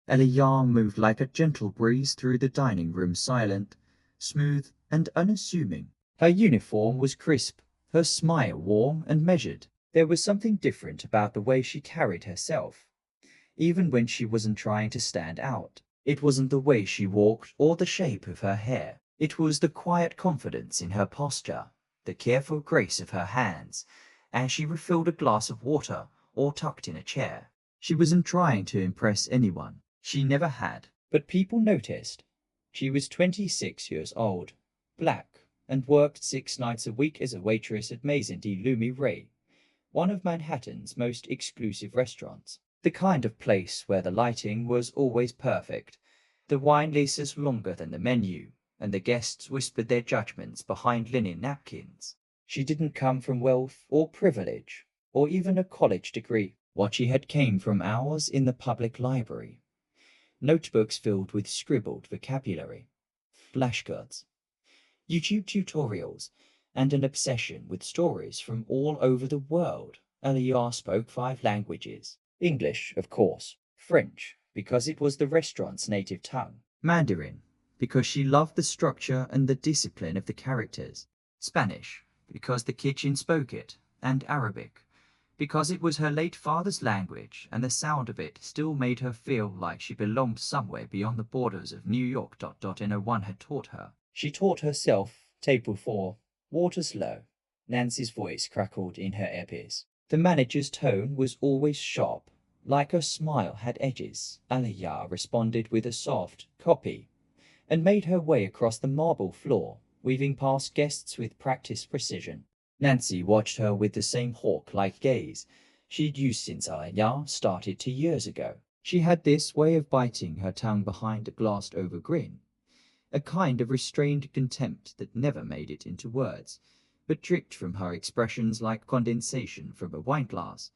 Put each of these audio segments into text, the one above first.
Aaliyah moved like a gentle breeze through the dining room, silent, smooth, and unassuming. Her uniform was crisp, her smile warm and measured. There was something different about the way she carried herself, even when she wasn't trying to stand out. It wasn't the way she walked or the shape of her hair. It was the quiet confidence in her posture, the careful grace of her hands, as she refilled a glass of water or tucked in a chair. She wasn't trying to impress anyone. She never had. But people noticed. She was 26 years old, black, and worked 6 nights a week as a waitress at Maison de Lumiere, one of Manhattan's most exclusive restaurants. The kind of place where the lighting was always perfect, the wine lists longer than the menu, and the guests whispered their judgments behind linen napkins. She didn't come from wealth or privilege, or even a college degree. What she had came from hours in the public library, notebooks filled with scribbled vocabulary, flashcards, YouTube tutorials, and an obsession with stories from all over the world. Aaliyah spoke 5 languages. English, of course, French, because it was the restaurant's native tongue, Mandarin, because she loved the structure and the discipline of the characters, Spanish, because the kitchen spoke it, and Arabic, because it was her late father's language and the sound of it still made her feel like she belonged somewhere beyond the borders of New York. No one had taught her. She taught herself. Table 4, water's low. Nancy's voice crackled in her earpiece. The manager's tone was always sharp, like her smile had edges. Aaliyah responded with a soft copy and made her way across the marble floor, weaving past guests with practiced precision. Nancy watched her with the same hawk-like gaze she'd used since Aaliyah started 2 years ago. She had this way of biting her tongue behind a glossed-over grin, a kind of restrained contempt that never made it into words, but dripped from her expressions like condensation from a wineglass.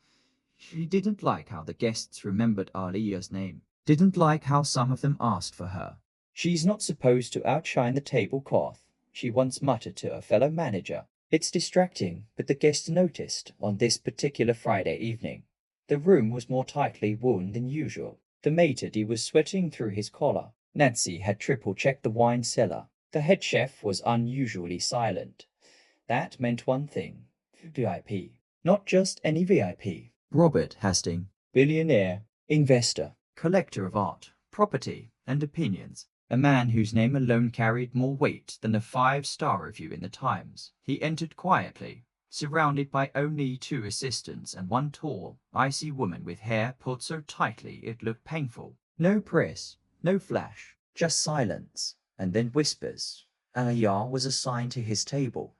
She didn't like how the guests remembered Aaliyah's name, didn't like how some of them asked for her. "She's not supposed to outshine the tablecloth," she once muttered to a fellow manager. "It's distracting," but the guests noticed on this particular Friday evening. The room was more tightly wound than usual. The maitre d' was sweating through his collar. Nancy had triple-checked the wine cellar. The head chef was unusually silent. That meant one thing: VIP. Not just any VIP. Robert Hastings, billionaire, investor, collector of art, property, and opinions. A man whose name alone carried more weight than a 5-star review in the Times. He entered quietly, surrounded by only 2 assistants and 1 tall, icy woman with hair pulled so tightly it looked painful. No press, no flash, just silence, and then whispers. Aaliyah was assigned to his table.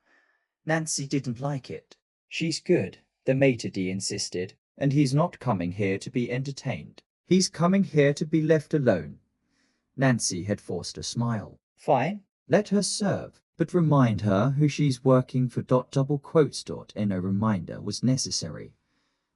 Nancy didn't like it. "She's good," the maitre d' insisted, "and he's not coming here to be entertained. He's coming here to be left alone." Nancy had forced a smile. "Fine, let her serve, but remind her who she's working for. Double quotes. And a reminder was necessary.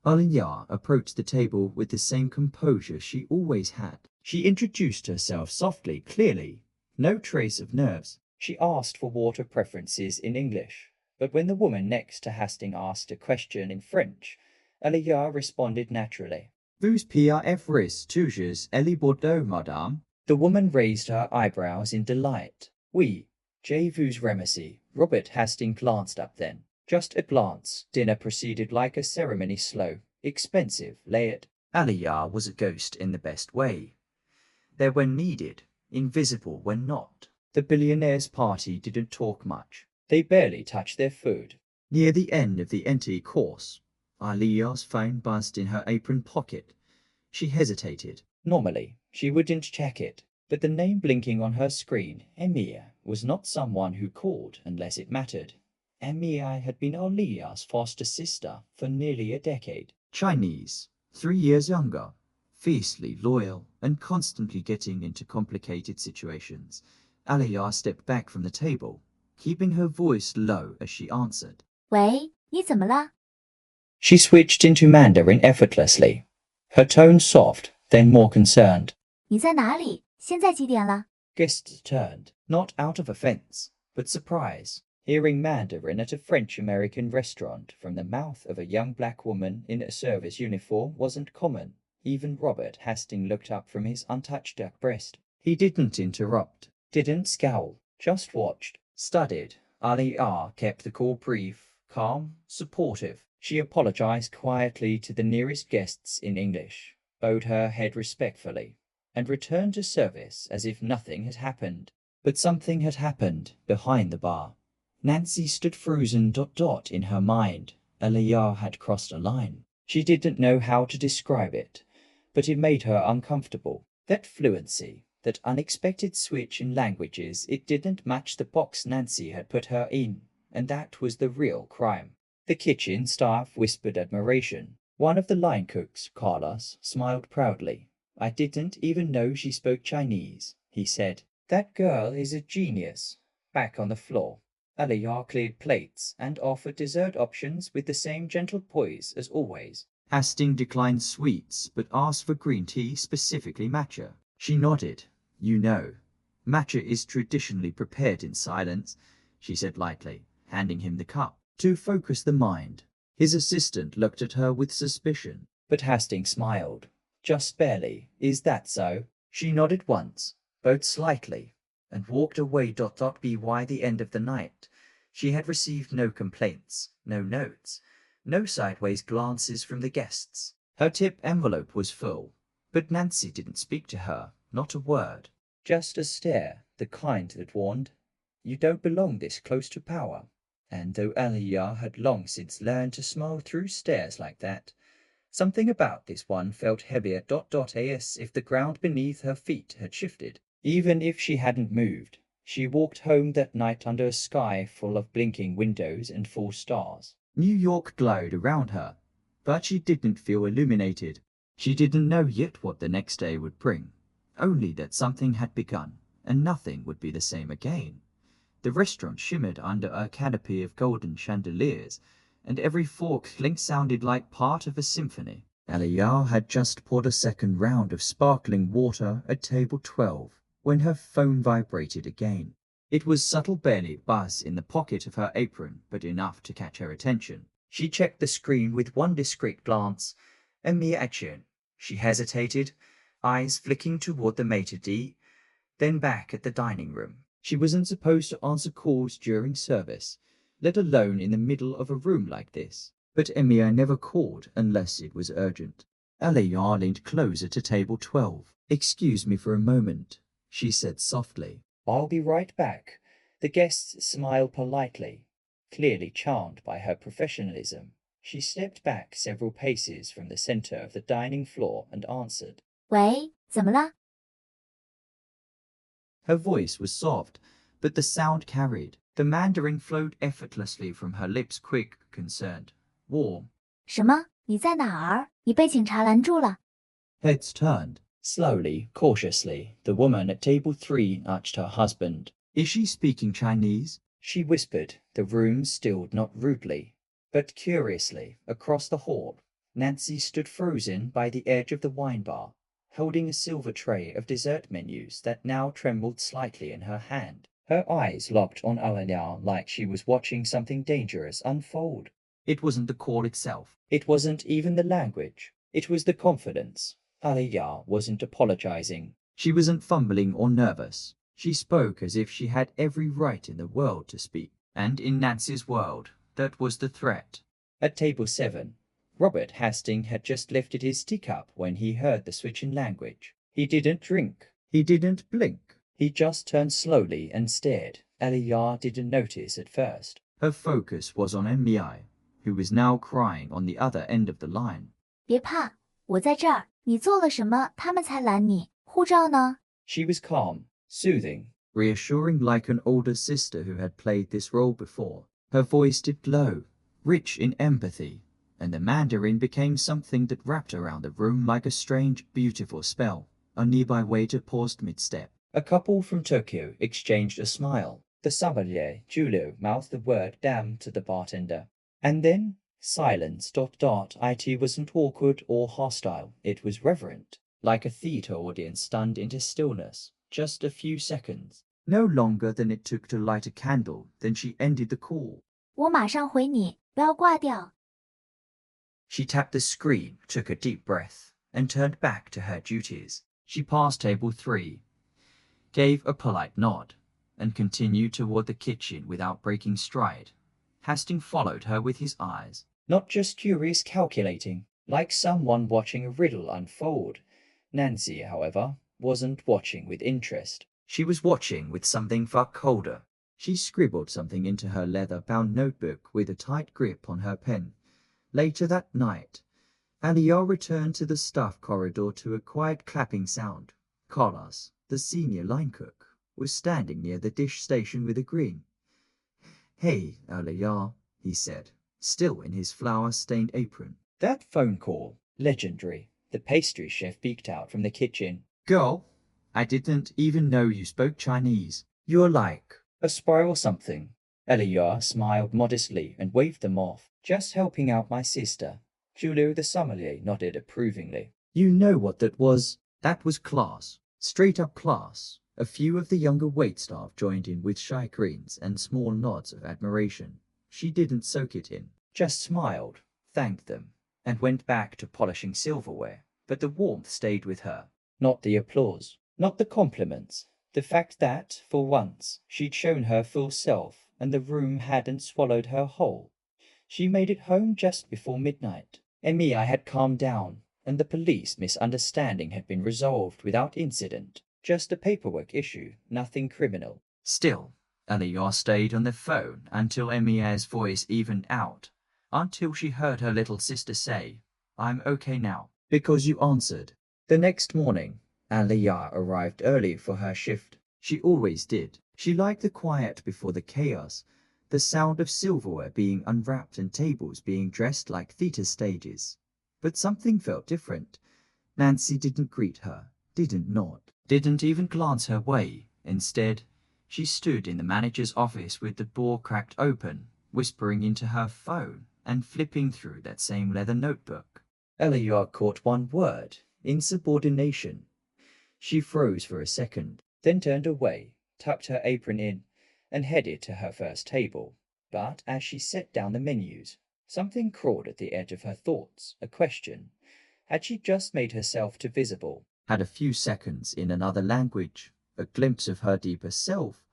Aaliyah approached the table with the same composure she always had. She introduced herself softly, clearly, no trace of nerves. She asked for water preferences in English, but when the woman next to Hastings asked a question in French, Aaliyah responded naturally. "Vous préférez toujours le Bordeaux, madame?" The woman raised her eyebrows in delight. "Oui, je vous remercie." Robert Hastings glanced up then. Just a glance. Dinner proceeded like a ceremony, slow, expensive, layered. Aaliyah was a ghost in the best way. There when needed, invisible when not. The billionaire's party didn't talk much. They barely touched their food. Near the end of the empty course, Aaliyah's phone buzzed in her apron pocket. She hesitated. Normally, she wouldn't check it, but the name blinking on her screen, Emir, was not someone who called unless it mattered. Emir had been Aaliyah's foster sister for nearly a decade. Chinese, 3 years younger, fiercely loyal, and constantly getting into complicated situations. Aaliyah stepped back from the table, keeping her voice low as she answered. 喂，你怎么了？ She switched into Mandarin effortlessly, her tone soft, then more concerned. 你在哪里？现在几点了？ Guests turned, not out of offense, but surprise. Hearing Mandarin at a French-American restaurant from the mouth of a young black woman in a service uniform wasn't common. Even Robert Hastings looked up from his untouched duck breast. He didn't interrupt, didn't scowl, just watched, studied. Aaliyah kept the call brief, calm, supportive. She apologized quietly to the nearest guests in English, bowed her head respectfully, and returned to service as if nothing had happened. But something had happened behind the bar. Nancy stood frozen. In her mind, Aaliyah had crossed a line. She didn't know how to describe it, but it made her uncomfortable. That fluency, that unexpected switch in languages, it didn't match the box Nancy had put her in, and that was the real crime. The kitchen staff whispered admiration. One of the line cooks, Carlos, smiled proudly. "I didn't even know she spoke Chinese," he said. "That girl is a genius." Back on the floor, Aaliyah cleared plates and offered dessert options with the same gentle poise as always. Hastings declined sweets but asked for green tea, specifically matcha. She nodded. "You know, matcha is traditionally prepared in silence," she said lightly, handing him the cup. "To focus the mind." His assistant looked at her with suspicion, but Hastings smiled. "Just barely. Is that so?" She nodded once, bowed slightly, and walked away. By the end of the night, she had received no complaints, no notes, no sideways glances from the guests. Her tip envelope was full, but Nancy didn't speak to her, not a word. Just a stare, the kind that warned, "You don't belong this close to power." And though Aaliyah had long since learned to smile through stares like that, something about this one felt heavier. As if the ground beneath her feet had shifted. Even if she hadn't moved, she walked home that night under a sky full of blinking windows and full stars. New York glowed around her, but she didn't feel illuminated. She didn't know yet what the next day would bring, only that something had begun, and nothing would be the same again. The restaurant shimmered under a canopy of golden chandeliers, and every fork clink sounded like part of a symphony. Aaliyah had just poured a second round of sparkling water at table 12 when her phone vibrated again. It was subtle, barely buzz in the pocket of her apron, but enough to catch her attention. She checked the screen with one discreet glance. A mere action. She hesitated, eyes flicking toward the maitre d', then back at the dining room. She wasn't supposed to answer calls during service, let alone in the middle of a room like this. But Emir never called unless it was urgent. Aaliyah leaned closer to table 12. "Excuse me for a moment," she said softly. "I'll be right back." The guests smiled politely, clearly charmed by her professionalism. She stepped back several paces from the center of the dining floor and answered. 喂，怎么了？ Her voice was soft, but the sound carried. The Mandarin flowed effortlessly from her lips, quick, concerned, warm. 什么？你在哪儿？你被警察拦住了。 Heads turned. Slowly, cautiously, the woman at table 3 nudged her husband. "Is she speaking Chinese?" she whispered. The room stilled, not rudely, but curiously. Across the hall, Nancy stood frozen by the edge of the wine bar, holding a silver tray of dessert menus that now trembled slightly in her hand. Her eyes locked on Aaliyah like she was watching something dangerous unfold. It wasn't the call itself. It wasn't even the language. It was the confidence. Aaliyah wasn't apologizing. She wasn't fumbling or nervous. She spoke as if she had every right in the world to speak. And in Nancy's world, that was the threat. At table 7, Robert Hastings had just lifted his teacup when he heard the switch in language. He didn't drink. He didn't blink. He just turned slowly and stared. Aaliyah didn't notice at first. Her focus was on Emir, who was now crying on the other end of the line. 别怕，我在这儿。你做了什么？他们才拦你？护照呢？ She was calm, soothing, reassuring, like an older sister who had played this role before. Her voice dipped low, rich in empathy, and the Mandarin became something that wrapped around the room like a strange, beautiful spell. A nearby waiter paused mid-step. A couple from Tokyo exchanged a smile. The sommelier, Julio, mouthed the word "damn" to the bartender. And then silence. It wasn't awkward or hostile. It was reverent, like a theater audience stunned into stillness. Just a few seconds. No longer than it took to light a candle. Then she ended the call. 我马上回你，不要挂掉。 She tapped the screen, took a deep breath, and turned back to her duties. She passed table 3, gave a polite nod, and continued toward the kitchen without breaking stride. Hastings followed her with his eyes, not just curious calculating, like someone watching a riddle unfold. Nancy, however, wasn't watching with interest. She was watching with something far colder. She scribbled something into her leather-bound notebook with a tight grip on her pen. Later that night, Aaliyah returned to the staff corridor to a quiet clapping sound. Carlos, the senior line cook, was standing near the dish station with a grin. "Hey, Aaliyah," he said, still in his flour-stained apron. "That phone call, legendary," the pastry chef peeked out from the kitchen. "Girl, I didn't even know you spoke Chinese. You're like a spy or something." Aaliyah smiled modestly and waved them off. "Just helping out my sister." Julio the sommelier nodded approvingly. "You know what that was?" That was class. Straight up class. A few of the younger waitstaff joined in with shy grins and small nods of admiration. She didn't soak it in, just smiled, thanked them, and went back to polishing silverware. But the warmth stayed with her. Not the applause, not the compliments. The fact that, for once, she'd shown her full self and the room hadn't swallowed her whole. She made it home just before midnight. Emiya had calmed down, and the police misunderstanding had been resolved without incident. Just a paperwork issue, nothing criminal. Still, Aaliyah stayed on the phone until Emiya's voice evened out, until she heard her little sister say, "I'm okay now." "Because you answered." The next morning, Aaliyah arrived early for her shift. She always did. She liked the quiet before the chaos, the sound of silverware being unwrapped and tables being dressed like theater stages. But something felt different. Nancy didn't greet her, didn't nod, didn't even glance her way. Instead, she stood in the manager's office with the door cracked open, whispering into her phone and flipping through that same leather notebook. Aaliyah caught one word: insubordination. She froze for a second, then turned away, tucked her apron in, and headed to her first table. But as she set down the menus, something crawled at the edge of her thoughts, a question. Had she just made herself too visible? Had a few seconds in another language, a glimpse of her deeper self,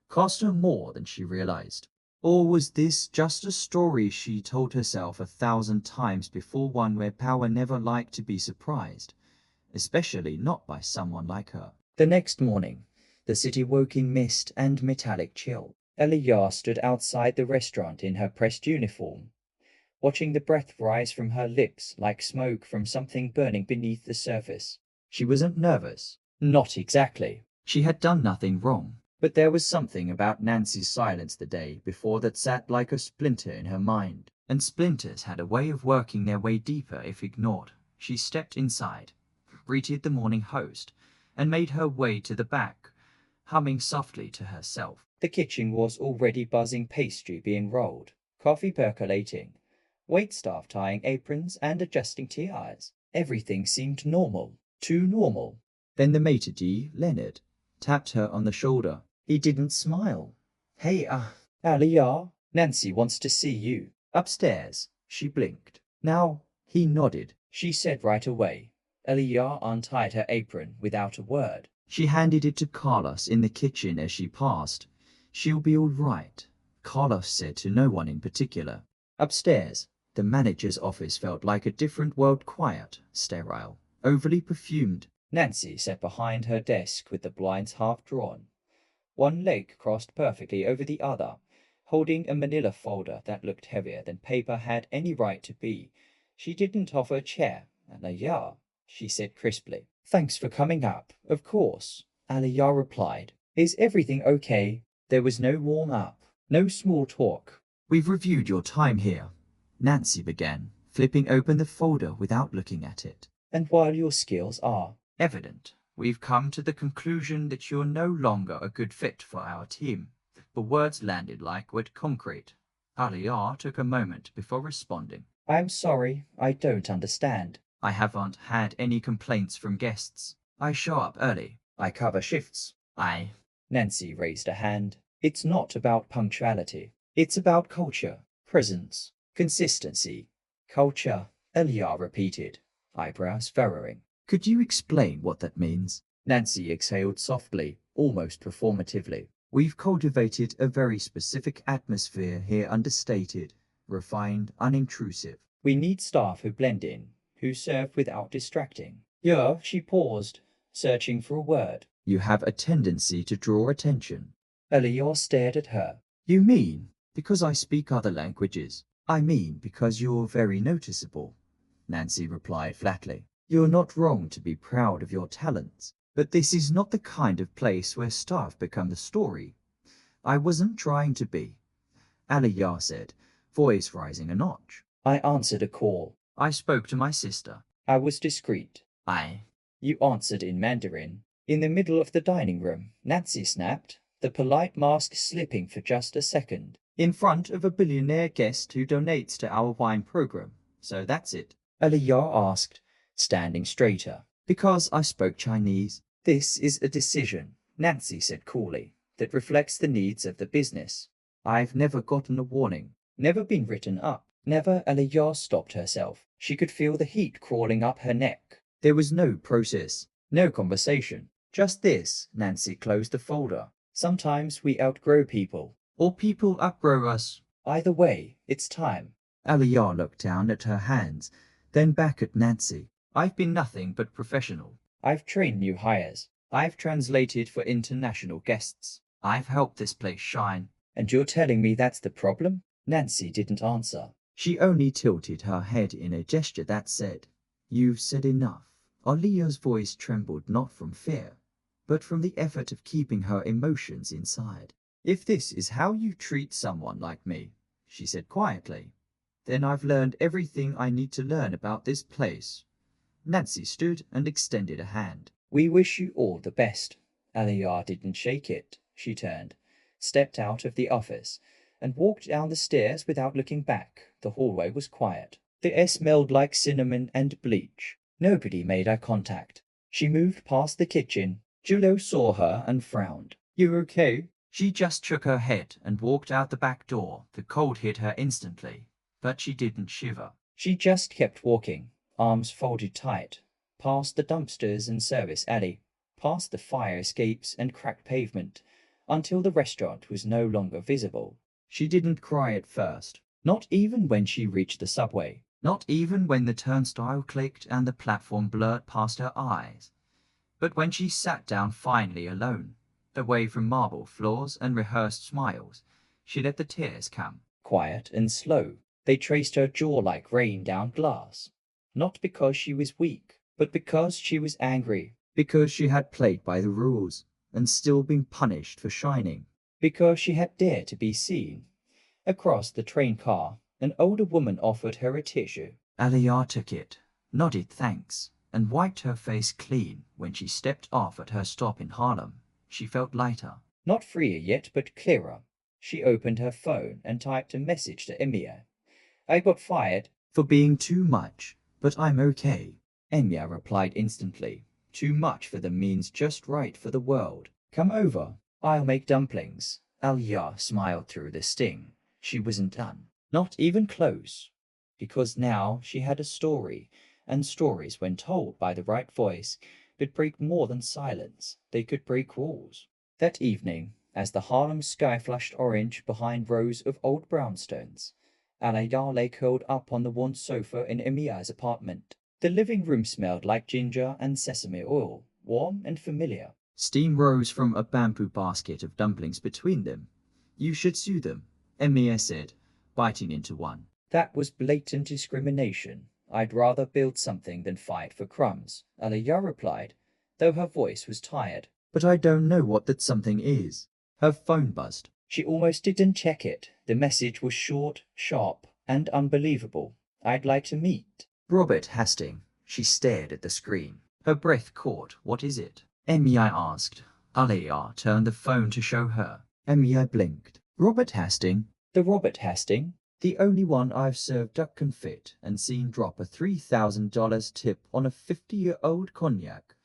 cost her more than she realized? Or was this just a story she told herself 1,000 times before, one where power never liked to be surprised, especially not by someone like her? The next morning, the city woke in mist and metallic chill. Aaliyah stood outside the restaurant in her pressed uniform, watching the breath rise from her lips like smoke from something burning beneath the surface. She wasn't nervous. Not exactly. She had done nothing wrong. But there was something about Nancy's silence the day before that sat like a splinter in her mind. And splinters had a way of working their way deeper if ignored. She stepped inside, greeted the morning host, and made her way to the back, humming softly to herself. The kitchen was already buzzing, pastry being rolled, coffee percolating, waitstaff tying aprons and adjusting tiaras. Everything seemed normal, too normal. Then the maitre d', Leonard, tapped her on the shoulder. He didn't smile. "Hey, Aaliyah, Nancy wants to see you." "Upstairs." She blinked. "Now." He nodded. She said right away. Aaliyah untied her apron without a word. She handed it to Carlos in the kitchen as she passed. "She'll be all right," Carlos said to no one in particular. Upstairs, the manager's office felt like a different world, quiet, sterile, overly perfumed. Nancy sat behind her desk with the blinds half drawn, one leg crossed perfectly over the other, holding a manila folder that looked heavier than paper had any right to be. She didn't offer a chair. "Aaliyah," she said crisply. "Thanks for coming up." "Of course," Aaliyah replied. "Is everything okay?" There was no warm-up, no small talk. "We've reviewed your time here," Nancy began, flipping open the folder without looking at it. "And while your skills are evident, we've come to the conclusion that you're no longer a good fit for our team." The words landed like wet concrete. Aaliyah took a moment before responding. "I'm sorry, I don't understand." "I haven't had any complaints from guests. I show up early. I cover shifts. Nancy raised a hand. "It's not about punctuality. It's about culture, presence, consistency." "Culture," Aaliyah repeated. eyebrows furrowing. Could you explain what that means? Nancy exhaled softly, almost performatively. We've cultivated a very specific atmosphere here, understated, refined, unintrusive. We need staff who blend in, who serve without distracting. Yeah, she paused, searching for a word. You have a tendency to draw attention. Aaliyah stared at her. You mean, because I speak other languages? I mean, because you're very noticeable, Nancy replied flatly. You're not wrong to be proud of your talents, but this is not the kind of place where staff become the story. I wasn't trying to be, Aaliyah said, voice rising a notch. I answered a call. I spoke to my sister. I was discreet. You answered in Mandarin. In the middle of the dining room, Nancy snapped, the polite mask slipping for just a second. In front of a billionaire guest who donates to our wine program. So that's it. Aaliyah asked, standing straighter. Because I spoke Chinese. This is a decision, Nancy said coolly, that reflects the needs of the business. I've never gotten a warning. Never been written up. Never. Aaliyah stopped herself. She could feel the heat crawling up her neck. There was no process, no conversation. Just this. Nancy closed the folder. Sometimes we outgrow people, or people outgrow us. Either way, it's time. Aaliyah looked down at her hands, then back at Nancy. I've been nothing but professional. I've trained new hires. I've translated for international guests. I've helped this place shine. And you're telling me that's the problem? Nancy didn't answer. She only tilted her head in a gesture that said, You've said enough. Aaliyah's voice trembled not from fear, but from the effort of keeping her emotions inside. If this is how you treat someone like me, she said quietly, then I've learned everything I need to learn about this place. Nancy stood and extended a hand. We wish you all the best. Aaliyah didn't shake it. She turned, stepped out of the office, and walked down the stairs without looking back. The hallway was quiet. The air smelled like cinnamon and bleach. Nobody made eye contact. She moved past the kitchen. Julio saw her and frowned. You okay? She just shook her head and walked out the back door. The cold hit her instantly, but she didn't shiver. She just kept walking, arms folded tight, past the dumpsters and service alley, past the fire escapes and cracked pavement, until the restaurant was no longer visible. She didn't cry at first, not even when she reached the subway, not even when the turnstile clicked and the platform blurred past her eyes. But when she sat down finally alone, away from marble floors and rehearsed smiles, she let the tears come, quiet and slow. They traced her jaw like rain down glass. Not because she was weak, but because she was angry, because she had played by the rules and still been punished for shining, because she had dared to be seen. Across the train car, an older woman offered her a tissue. Aaliyah took it, nodded thanks, and wiped her face clean. When she stepped off at her stop in Harlem, she felt lighter. Not freer yet, but clearer. She opened her phone and typed a message to Emiya. I got fired for being too much, but I'm okay. Emiya replied instantly. Too much for them means just right for the world. Come over. I'll make dumplings. Aaliyah smiled through the sting. She wasn't done. Not even close. Because now she had a story, and stories, when told by the right voice, could break more than silence. They could break walls. That evening, as the Harlem sky flushed orange behind rows of old brownstones, Aaliyah lay curled up on the worn sofa in Emiya's apartment. The living room smelled like ginger and sesame oil, warm and familiar. Steam rose from a bamboo basket of dumplings between them. You should sue them, Emiya said, biting into one. That was blatant discrimination. I'd rather build something than fight for crumbs, Aaliyah replied, though her voice was tired. But I don't know what that something is. Her phone buzzed. She almost didn't check it. The message was short, sharp, and unbelievable. I'd like to meet Robert Hastings. She stared at the screen. Her breath caught. What is it? Emiya asked. Aaliyah turned the phone to show her. Emiya blinked. Robert Hastings? The Robert Hastings? The only one I've served duck confit and seen drop a $3,000 tip on a 50-year-old cognac.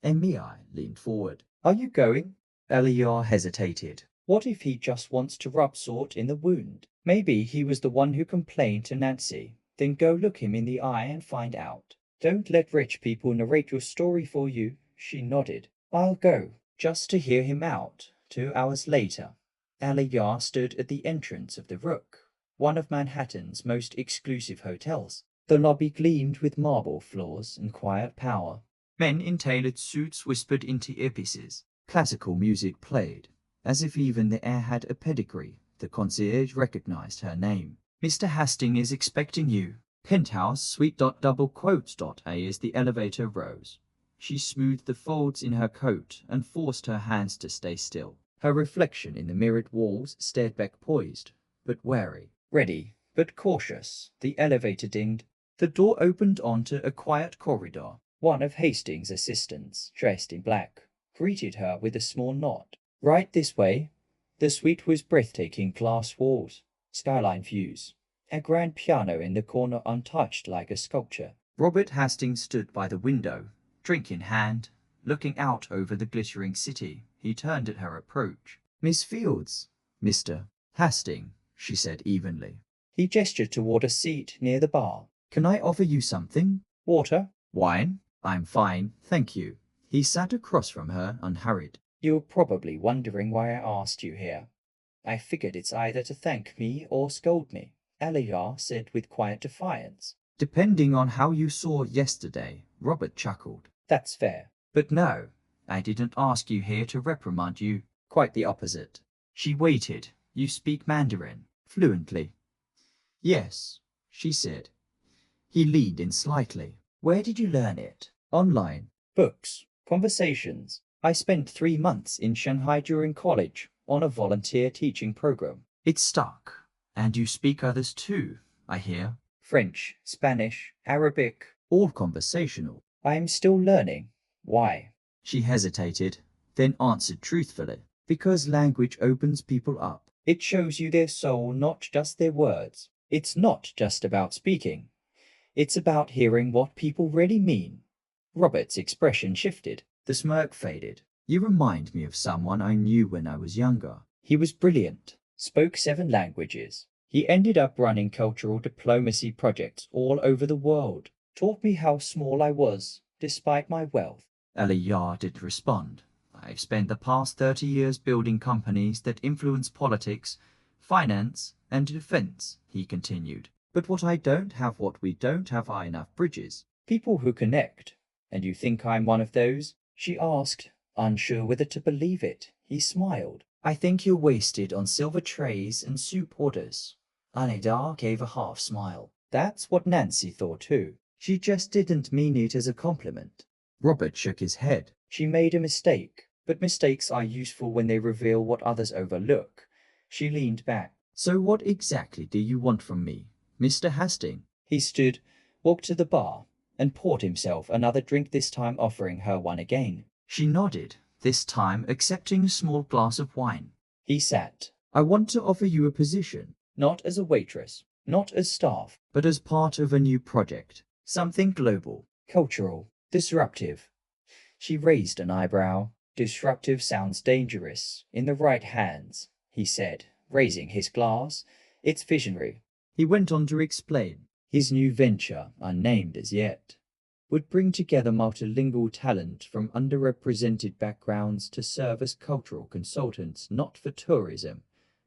Emiya leaned forward. Are you going? Aaliyah hesitated. What if he just wants to rub salt in the wound? Maybe he was the one who complained to Nancy. Then go look him in the eye and find out. Don't let rich people narrate your story for you. She nodded. I'll go, just to hear him out. 2 hours later, Aaliyah stood at the entrance of the Rook, one of Manhattan's most exclusive hotels. The lobby gleamed with marble floors and quiet power. Men in tailored suits whispered into earpieces. Classical music played, as if even the air had a pedigree. The concierge recognized her name. Mr. Hastings is expecting you. Penthouse suite. Double quotes. A as the elevator rose. She smoothed the folds in her coat and forced her hands to stay still. Her reflection in the mirrored walls stared back, poised, but wary. Ready, but cautious. The elevator dinged. The door opened onto a quiet corridor. One of Hastings' assistants, dressed in black, greeted her with a small nod. Right this way. The suite was breathtaking. Glass walls, skyline views, a grand piano in the corner untouched like a sculpture. Robert Hastings stood by the window, drink in hand, looking out over the glittering city. He turned at her approach. Miss Fields. Mr. Hastings, she said evenly. He gestured toward a seat near the bar. Can I offer you something? Water? Wine? I'm fine, thank you. He sat across from her, unhurried. You're probably wondering why I asked you here. I figured it's either to thank me or scold me, Aaliyah said with quiet defiance. Depending on how you saw yesterday, Robert chuckled. That's fair. But no, I didn't ask you here to reprimand you. Quite the opposite. She waited. You speak Mandarin fluently? Yes, she said. He leaned in slightly. Where did you learn it? Online. Books. Conversations. I spent 3 months in Shanghai during college on a volunteer teaching program. It stuck. And you speak others too, I hear. French, Spanish, Arabic, all conversational. I am still learning. Why? She hesitated, then answered truthfully. Because language opens people up. It shows you their soul, not just their words. It's not just about speaking. It's about hearing what people really mean. Robert's expression shifted. The smirk faded. You remind me of someone I knew when I was younger. He was brilliant. Spoke 7 languages. He ended up running cultural diplomacy projects all over the world. Taught me how small I was, despite my wealth. Aaliyah didn't respond. I've spent the past 30 years building companies that influence politics, finance, and defense, he continued. But what we don't have are enough bridges. People who connect. And you think I'm one of those? She asked, unsure whether to believe it. He smiled. I think you're wasted on silver trays and soup orders. Aaliyah gave a half smile. That's what Nancy thought too. She just didn't mean it as a compliment. Robert shook his head. She made a mistake, but mistakes are useful when they reveal what others overlook. She leaned back. So what exactly do you want from me, Mr. Hastings? He stood, walked to the bar, and poured himself another drink, this time offering her one again. She nodded, this time accepting a small glass of wine. He sat. I want to offer you a position, not as a waitress, not as staff, but as part of a new project. Something global, cultural, disruptive. She raised an eyebrow. Disruptive sounds dangerous in the right hands, he said, raising his glass. It's visionary. He went on to explain. His new venture, unnamed as yet, would bring together multilingual talent from underrepresented backgrounds to serve as cultural consultants, not for tourism,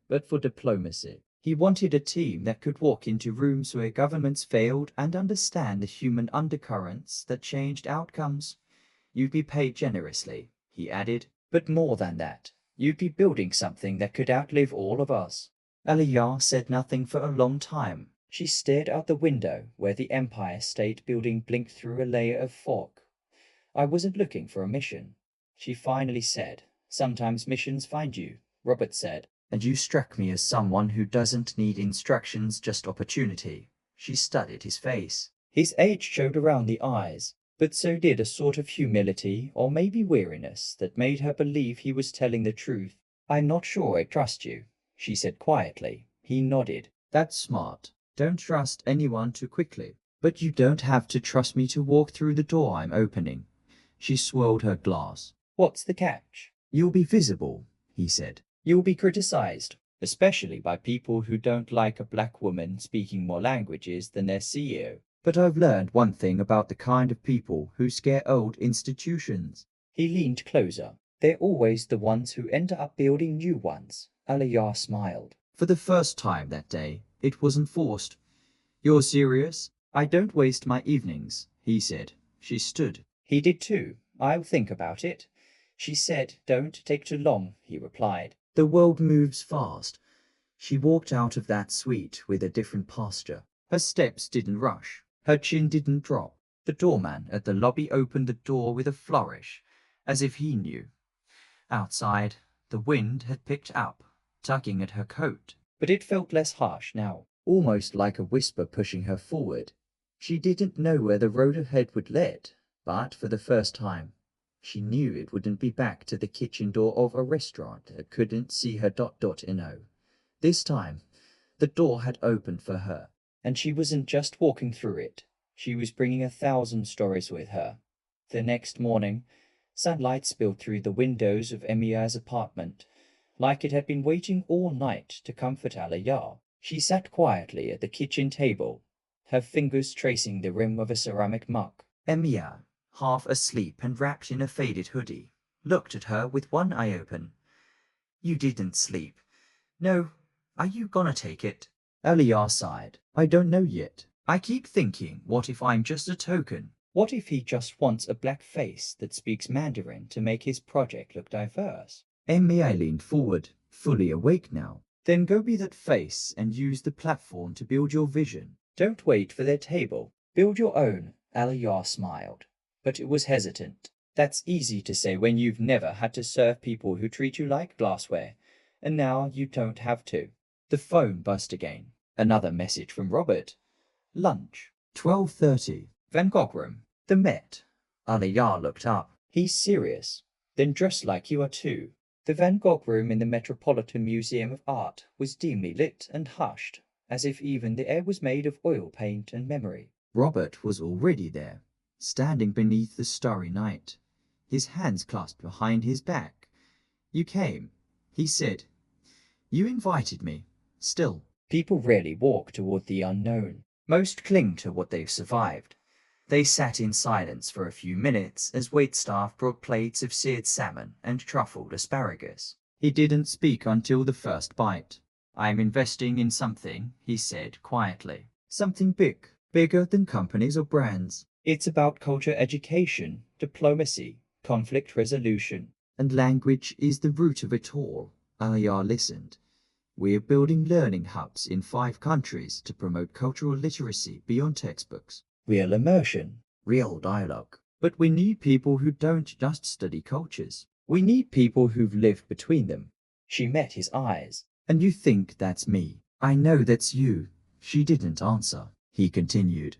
but for diplomacy. He wanted a team that could walk into rooms where governments failed and understand the human undercurrents that changed outcomes. You'd be paid generously, he added, but more than that, you'd be building something that could outlive all of us. Aaliyah said nothing for a long time. She stared out the window where the Empire State Building blinked through a layer of fog. I wasn't looking for a mission, she finally said. Sometimes missions find you, Robert said. And you struck me as someone who doesn't need instructions, just opportunity. She studied his face. His age showed around the eyes, but so did a sort of humility or maybe weariness that made her believe he was telling the truth. I'm not sure I trust you, she said quietly. He nodded. That's smart. Don't trust anyone too quickly. But you don't have to trust me to walk through the door I'm opening. She swirled her glass. What's the catch? You'll be visible, he said. You'll be criticized, especially by people who don't like a black woman speaking more languages than their CEO. But I've learned one thing about the kind of people who scare old institutions. He leaned closer. They're always the ones who end up building new ones. Aaliyah smiled. For the first time that day, it wasn't forced. You're serious? I don't waste my evenings, he said. She stood. He did too. I'll think about it. She said, don't take too long, he replied. The world moves fast. She walked out of that suite with a different posture. Her steps didn't rush. Her chin didn't drop. The doorman at the lobby opened the door with a flourish, as if he knew. Outside, the wind had picked up, tugging at her coat, but it felt less harsh now, almost like a whisper pushing her forward. She didn't know where the road ahead would lead, but for the first time, she knew it wouldn't be back to the kitchen door of a restaurant that couldn't see her ... This time, the door had opened for her, and she wasn't just walking through it. She was bringing 1,000 stories with her. The next morning, sunlight spilled through the windows of Emia's apartment, like it had been waiting all night to comfort Aaliyah. She sat quietly at the kitchen table, her fingers tracing the rim of a ceramic mug. Emia, half asleep and wrapped in a faded hoodie, looked at her with one eye open. You didn't sleep. No. Are you gonna take it? Aaliyah sighed. I don't know yet. I keep thinking, what if I'm just a token? What if he just wants a black face that speaks Mandarin to make his project look diverse? Emia leaned forward, fully awake now. Then go be that face and use the platform to build your vision. Don't wait for their table. Build your own. Aaliyah smiled, but it was hesitant. That's easy to say when you've never had to serve people who treat you like glassware, and now you don't have to. The phone buzzed again. Another message from Robert. Lunch. 12:30. Van Gogh room. The Met. Aaliyah looked up. He's serious. Then dress like you are too. The Van Gogh room in the Metropolitan Museum of Art was dimly lit and hushed, as if even the air was made of oil paint and memory. Robert was already there, standing beneath the starry night, his hands clasped behind his back. You came, he said. You invited me. Still, people rarely walk toward the unknown. Most cling to what they've survived. They sat in silence for a few minutes as waitstaff brought plates of seared salmon and truffled asparagus. He didn't speak until the first bite. I'm investing in something, he said quietly. Something big, bigger than companies or brands. It's about culture education, diplomacy, conflict resolution. And language is the root of it all. Aaliyah listened. We're building learning hubs in 5 countries to promote cultural literacy beyond textbooks. Real immersion, real dialogue. But we need people who don't just study cultures. We need people who've lived between them. She met his eyes. And you think that's me? I know that's you. She didn't answer. He continued.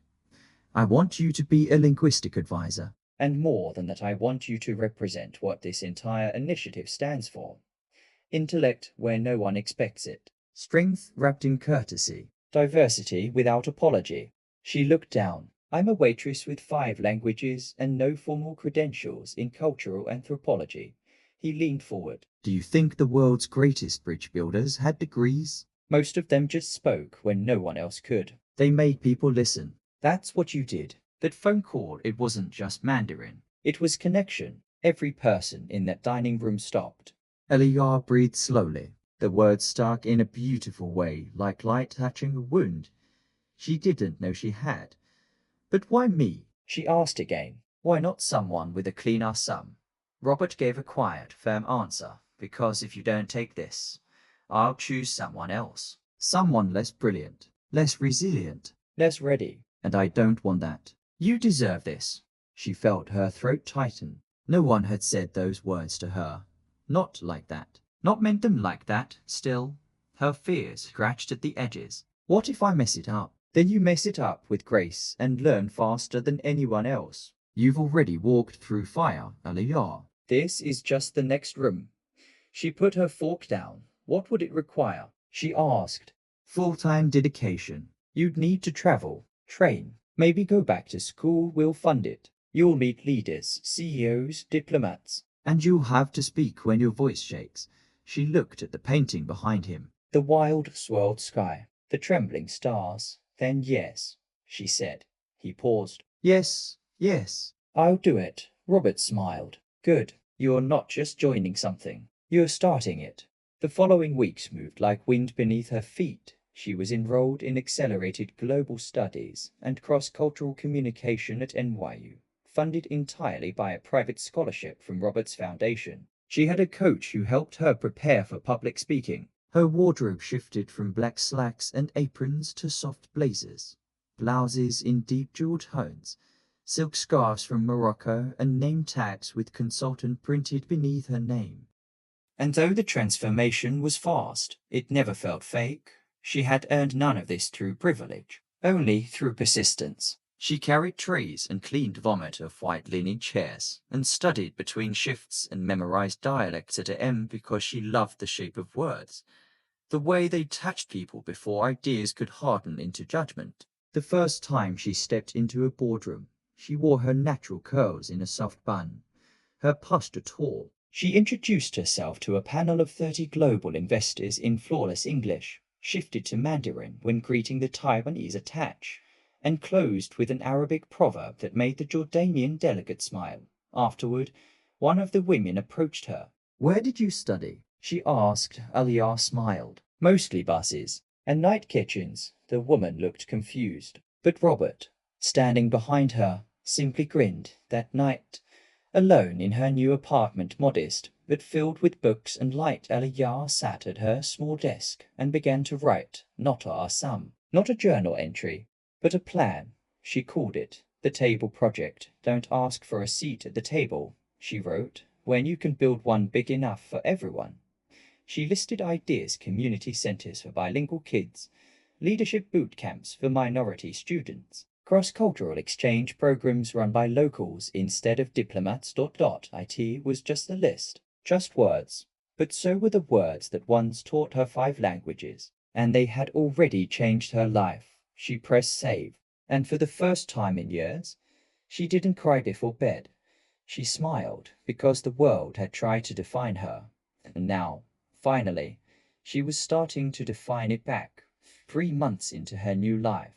I want you to be a linguistic advisor. And more than that, I want you to represent what this entire initiative stands for. Intellect where no one expects it. Strength wrapped in courtesy. Diversity without apology. She looked down. I'm a waitress with 5 languages and no formal credentials in cultural anthropology. He leaned forward. Do you think the world's greatest bridge builders had degrees? Most of them just spoke when no one else could. They made people listen. That's what you did. That phone call, it wasn't just Mandarin. It was connection. Every person in that dining room stopped. Aaliyah breathed slowly. The words stuck in a beautiful way, like light touching a wound. She didn't know she had. But why me? She asked again. Why not someone with a cleaner sum? Robert gave a quiet, firm answer. Because if you don't take this, I'll choose someone else. Someone less brilliant, less resilient, less ready. And I don't want that. You deserve this. She felt her throat tighten. No one had said those words to her. Not like that. Not meant them like that. Still, her fears scratched at the edges. What if I mess it up? Then you mess it up with grace and learn faster than anyone else. You've already walked through fire, Aaliyah. This is just the next room. She put her fork down. What would it require? She asked. Full-time dedication. You'd need to travel, train, maybe go back to school. We'll fund it. You'll meet leaders, CEOs, diplomats. And you'll have to speak when your voice shakes. She looked at the painting behind him. The wild, swirled sky, the trembling stars. Then yes, she said. He paused. Yes, yes. I'll do it. Robert smiled. Good. You're not just joining something. You're starting it. The following weeks moved like wind beneath her feet. She was enrolled in accelerated global studies and cross-cultural communication at NYU, funded entirely by a private scholarship from Robert's foundation. She had a coach who helped her prepare for public speaking. Her wardrobe shifted from black slacks and aprons to soft blazers, blouses in deep jeweled tones, silk scarves from Morocco, and name tags with consultant printed beneath her name. And though the transformation was fast, it never felt fake. She had earned none of this through privilege, only through persistence. She carried trays and cleaned vomit of white linen chairs, and studied between shifts and memorized dialects at AM because she loved the shape of words, the way they touched people before ideas could harden into judgment. The first time she stepped into a boardroom, she wore her natural curls in a soft bun, her posture tall. She introduced herself to a panel of 30 global investors in flawless English, shifted to Mandarin when greeting the Taiwanese attach, and closed with an Arabic proverb that made the Jordanian delegate smile. Afterward, one of the women approached her. Where did you study? She asked. Aaliyah smiled. Mostly buses and night kitchens. The woman looked confused. But Robert, standing behind her, simply grinned. That night, alone in her new apartment, modest but filled with books and light, Aaliyah sat at her small desk and began to write, not a sum, not a journal entry, but a plan. She called it the Table Project. Don't ask for a seat at the table, she wrote, when you can build one big enough for everyone. She listed ideas: community centers for bilingual kids, leadership boot camps for minority students, cross-cultural exchange programs run by locals instead of diplomats. It was just a list, just words. But so were the words that once taught her 5 languages, and they had already changed her life. She pressed save, and for the first time in years, she didn't cry before bed. She smiled because the world had tried to define her, and now, finally, she was starting to define it back, 3 months into her new life.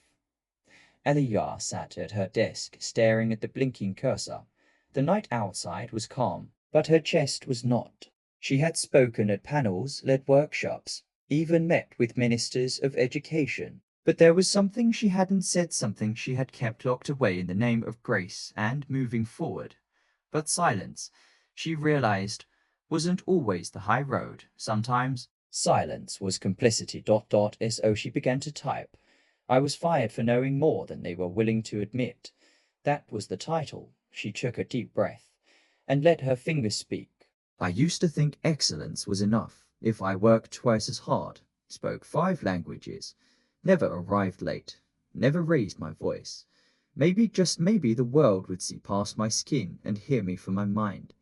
Aaliyah sat at her desk, staring at the blinking cursor. The night outside was calm, but her chest was not. She had spoken at panels, led workshops, even met with ministers of education. But there was something she hadn't said, something she had kept locked away in the name of grace and moving forward. But silence, she realized, wasn't always the high road. Sometimes silence was complicity. So she began to type. I was fired for knowing more than they were willing to admit. That was the title. She took a deep breath and let her fingers speak. I used to think excellence was enough if I worked twice as hard, spoke 5 languages, never arrived late, never raised my voice. Maybe, just maybe, the world would see past my skin and hear me for my mind.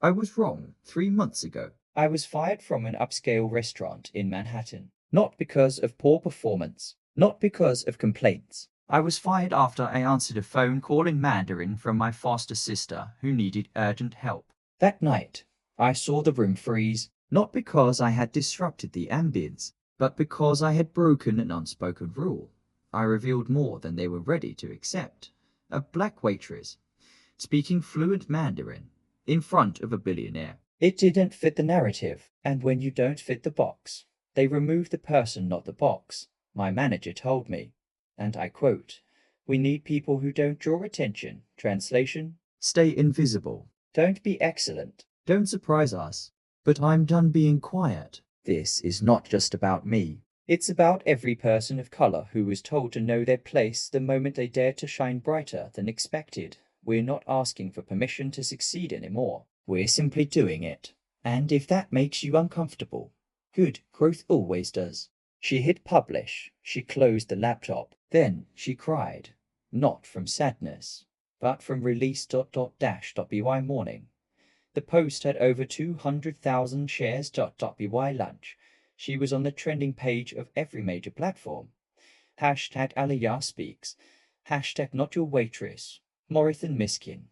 I was wrong. 3 months ago, I was fired from an upscale restaurant in Manhattan, not because of poor performance, not because of complaints. I was fired after I answered a phone call in Mandarin from my foster sister who needed urgent help. That night, I saw the room freeze, not because I had disrupted the ambience, but because I had broken an unspoken rule. I revealed more than they were ready to accept. A black waitress, speaking fluent Mandarin, in front of a billionaire. It didn't fit the narrative, and when you don't fit the box, they remove the person, not the box. My manager told me, and I quote, "We need people who don't draw attention." Translation: stay invisible. Don't be excellent. Don't surprise us. But I'm done being quiet. This is not just about me. It's about every person of color who was told to know their place the moment they dared to shine brighter than expected. We're not asking for permission to succeed anymore. We're simply doing it. And if that makes you uncomfortable, good, growth always does. She hit publish. She closed the laptop. Then she cried. Not from sadness, but from release. By morning. The post had over 200,000 shares. By lunch, she was on the trending page of every major platform. Hashtag Aaliyah speaks. Hashtag not your waitress. Morithan Miskin.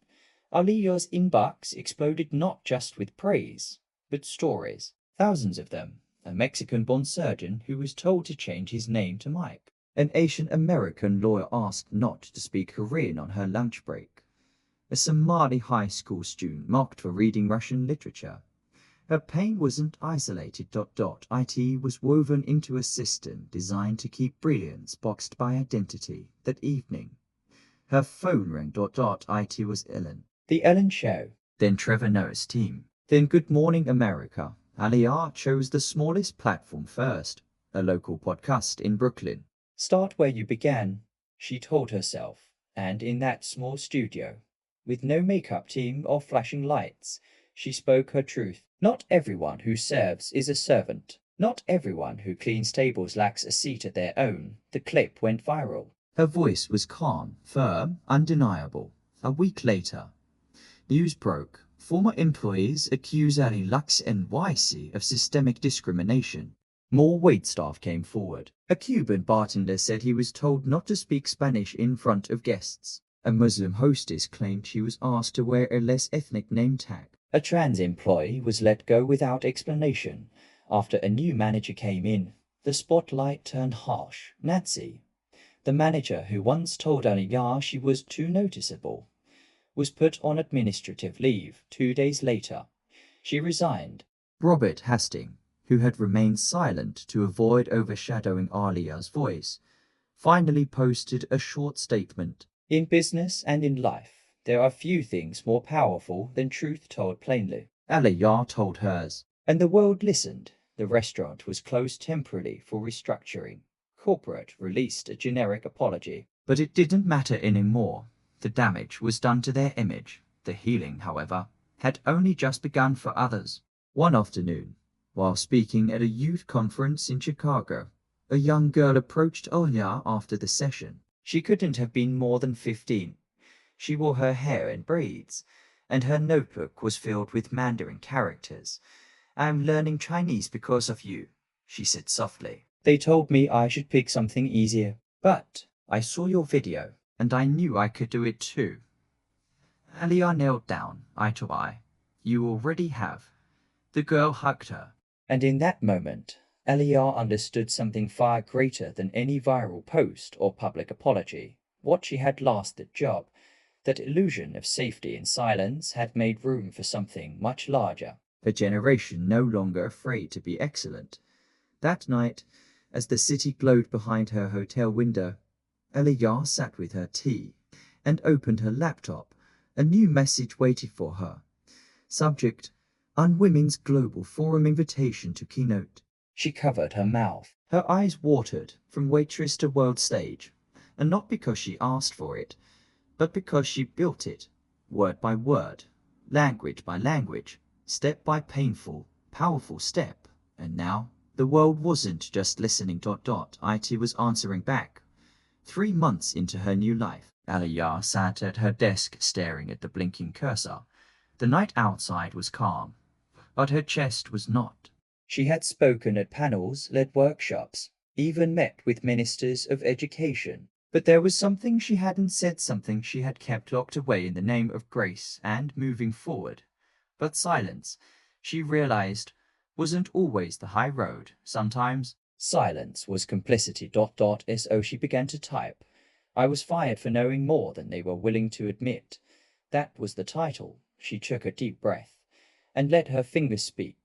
Aaliyah's inbox exploded not just with praise, but stories. Thousands of them. A Mexican-born surgeon who was told to change his name to Mike. An Asian American lawyer asked not to speak Korean on her lunch break. A Somali high school student mocked for reading Russian literature. Her pain wasn't isolated. It was woven into a system designed to keep brilliance boxed by identity. That evening, her phone rang. It was Ellen. The Ellen Show. Then Trevor Noah's team. Then Good Morning America. Aaliyah chose the smallest platform first, a local podcast in Brooklyn. Start where you began, she told herself, and in that small studio, with no makeup team or flashing lights, she spoke her truth. Not everyone who serves is a servant. Not everyone who cleans tables lacks a seat of their own. The clip went viral. Her voice was calm, firm, undeniable. A week later, news broke. Former employees accuse Ali Lux NYC of systemic discrimination. More waitstaff came forward. A Cuban bartender said he was told not to speak Spanish in front of guests. A Muslim hostess claimed she was asked to wear a less ethnic name tag. A trans employee was let go without explanation after a new manager came in. The spotlight turned harsh. Nancy, the manager who once told Aaliyah she was too noticeable, was put on administrative leave 2 days later. She resigned. Robert Hastings, who had remained silent to avoid overshadowing Aaliyah's voice, finally posted a short statement. In business and in life, there are few things more powerful than truth told plainly. Aaliyah told hers, and the world listened. The restaurant was closed temporarily for restructuring. Corporate released a generic apology. But it didn't matter anymore. The damage was done to their image. The healing, however, had only just begun for others. One afternoon, while speaking at a youth conference in Chicago, a young girl approached Aaliyah after the session. She couldn't have been more than 15. She wore her hair in braids, and her notebook was filled with Mandarin characters. "I'm learning Chinese because of you," she said softly. "They told me I should pick something easier. But I saw your video, and I knew I could do it too." Aaliyah knelt down, eye to eye. "You already have." The girl hugged her. And in that moment, Aaliyah understood something far greater than any viral post or public apology. What she had lost, the job, that illusion of safety and silence, had made room for something much larger. A generation no longer afraid to be excellent. That night, as the city glowed behind her hotel window, Aaliyah sat with her tea and opened her laptop. A new message waited for her. Subject: Unwomen's Global Forum invitation to keynote. She covered her mouth. Her eyes watered from Waitress to world stage, and not because she asked for it, but because she built it, word by word, language by language, step by painful, powerful step. And now, the world wasn't just listening. It was answering back. 3 months into her new life, Aaliyah sat at her desk staring at the blinking cursor. The night outside was calm, but her chest was not. She had spoken at panels, led workshops, even met with ministers of education. But there was something she hadn't said, something she had kept locked away in the name of grace and moving forward. But silence, she realized, wasn't always the high road. Sometimes silence was complicity. So she began to type. I was fired for knowing more than they were willing to admit. That was the title. She took a deep breath and let her fingers speak.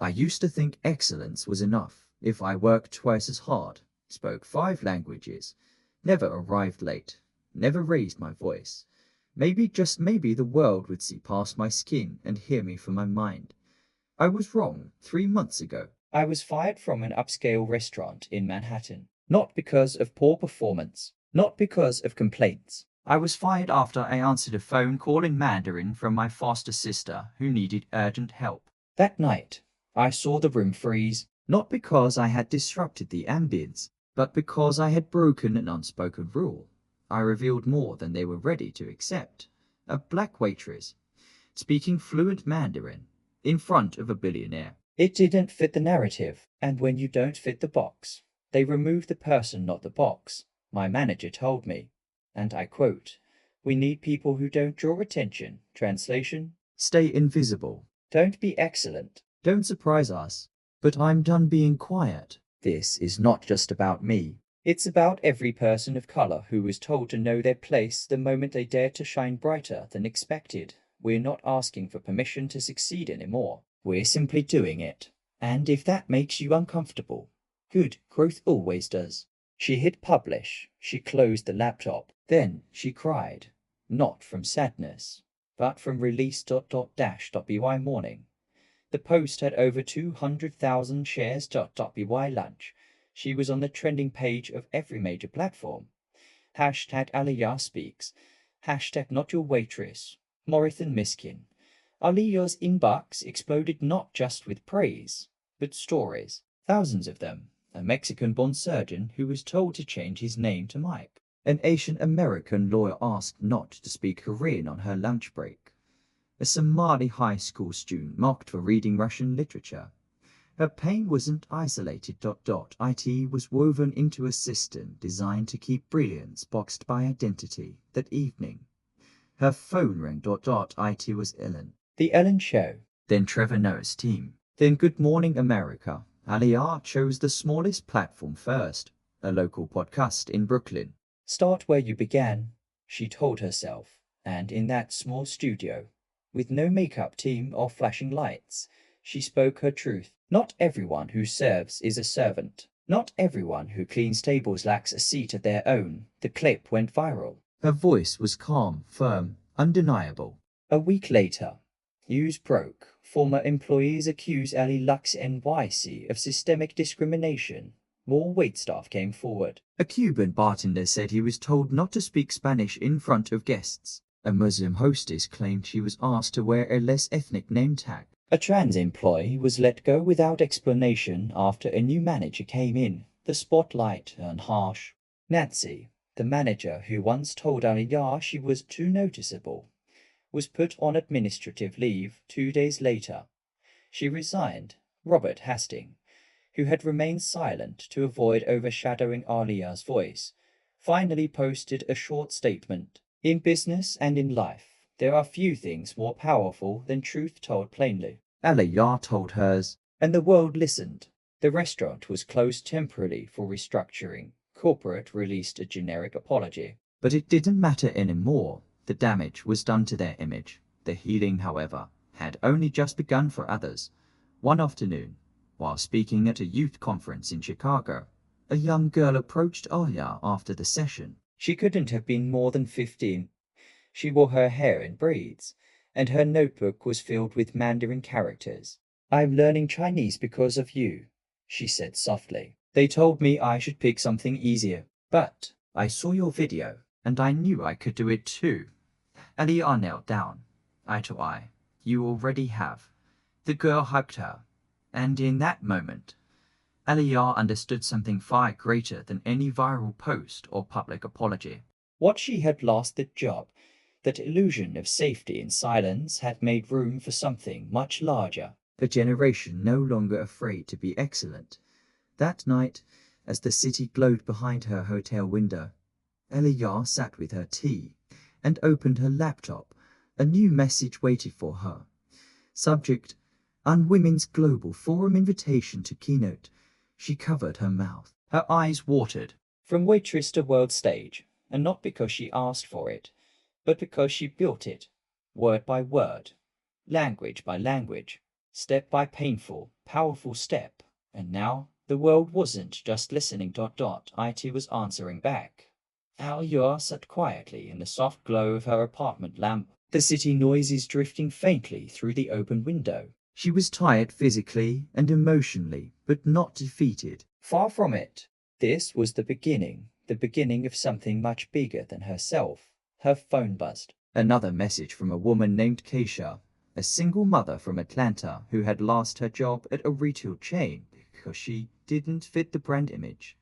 I used to think excellence was enough if I worked twice as hard, spoke 5 languages, never arrived late, never raised my voice. Maybe, just maybe, the world would see past my skin and hear me from my mind. I was wrong 3 months ago. I was fired from an upscale restaurant in Manhattan, not because of poor performance, not because of complaints. I was fired after I answered a phone call in Mandarin from my foster sister who needed urgent help. That night, I saw the room freeze, not because I had disrupted the ambience, but because I had broken an unspoken rule. I revealed more than they were ready to accept. A black waitress, speaking fluent Mandarin, in front of a billionaire. It didn't fit the narrative, and when you don't fit the box, they remove the person, not the box. My manager told me, and I quote, "We need people who don't draw attention." Translation: stay invisible. Don't be excellent. Don't surprise us. But I'm done being quiet. This is not just about me. It's about every person of color who was told to know their place the moment they dared to shine brighter than expected. We're not asking for permission to succeed anymore. We're simply doing it. And if that makes you uncomfortable, good, growth always does. She hit publish. She closed the laptop. Then she cried. Not from sadness, but from release.dash.by morning. The post had over 200,000 shares. By lunch. She was on the trending page of every major platform. Hashtag Aaliyah speaks. Hashtag not your waitress. Morithan Miskin. Aaliyah's inbox exploded not just with praise, but stories. Thousands of them. A Mexican-born surgeon who was told to change his name to Mike. An Asian-American lawyer asked not to speak Korean on her lunch break. A Somali high school student mocked for reading Russian literature. Her pain wasn't isolated. It was woven into a system designed to keep brilliance boxed by identity. That evening, her phone rang. It was Ellen. The Ellen Show. Then Trevor Noah's team. Then Good Morning America. Aaliyah chose the smallest platform first, a local podcast in Brooklyn. Start where you began, she told herself, and in that small studio, with no makeup team or flashing lights, she spoke her truth. Not everyone who serves is a servant. Not everyone who cleans tables lacks a seat of their own. The clip went viral. Her voice was calm, firm, undeniable. A week later, news broke. Former employees accuse Aaliyah Lux NYC of systemic discrimination. More waitstaff came forward. A Cuban bartender said he was told not to speak Spanish in front of guests. A Muslim hostess claimed she was asked to wear a less ethnic name tag. A trans employee was let go without explanation after a new manager came in. The spotlight turned harsh. Nancy, the manager who once told Aaliyah she was too noticeable, was put on administrative leave 2 days later. She resigned. Robert Hastings, who had remained silent to avoid overshadowing Aaliyah's voice, finally posted a short statement. In business and in life, there are few things more powerful than truth told plainly. Aaliyah told hers, and the world listened. The restaurant was closed temporarily for restructuring. Corporate released a generic apology. But it didn't matter anymore. The damage was done to their image. The healing, however, had only just begun for others. One afternoon, while speaking at a youth conference in Chicago, a young girl approached Aaliyah after the session. She couldn't have been more than 15. She wore her hair in braids, and her notebook was filled with Mandarin characters. I'm learning Chinese because of you, she said softly. They told me I should pick something easier, but I saw your video, and I knew I could do it too. Aaliyah knelt down, eye to eye. You already have. The girl hugged her, and in that moment, Aaliyah understood something far greater than any viral post or public apology. What she had lost the job, that illusion of safety in silence, had made room for something much larger. A generation no longer afraid to be excellent. That night, as the city glowed behind her hotel window, Aaliyah sat with her tea and opened her laptop. A new message waited for her. Subject: Unwomen's Global Forum invitation to keynote. She covered her mouth. Her eyes watered. From Waitress to world stage, and not because she asked for it, but because she built it, word by word, language by language, step by painful, powerful step. And now the world wasn't just listening. It was answering back. Aaliyah sat quietly in the soft glow of her apartment lamp, the city noises drifting faintly through the open window. She was tired physically and emotionally, but not defeated. Far from it. This was the beginning of something much bigger than herself. Her phone buzzed. Another message from a woman named Keisha, a single mother from Atlanta who had lost her job at a retail chain because she didn't fit the brand image.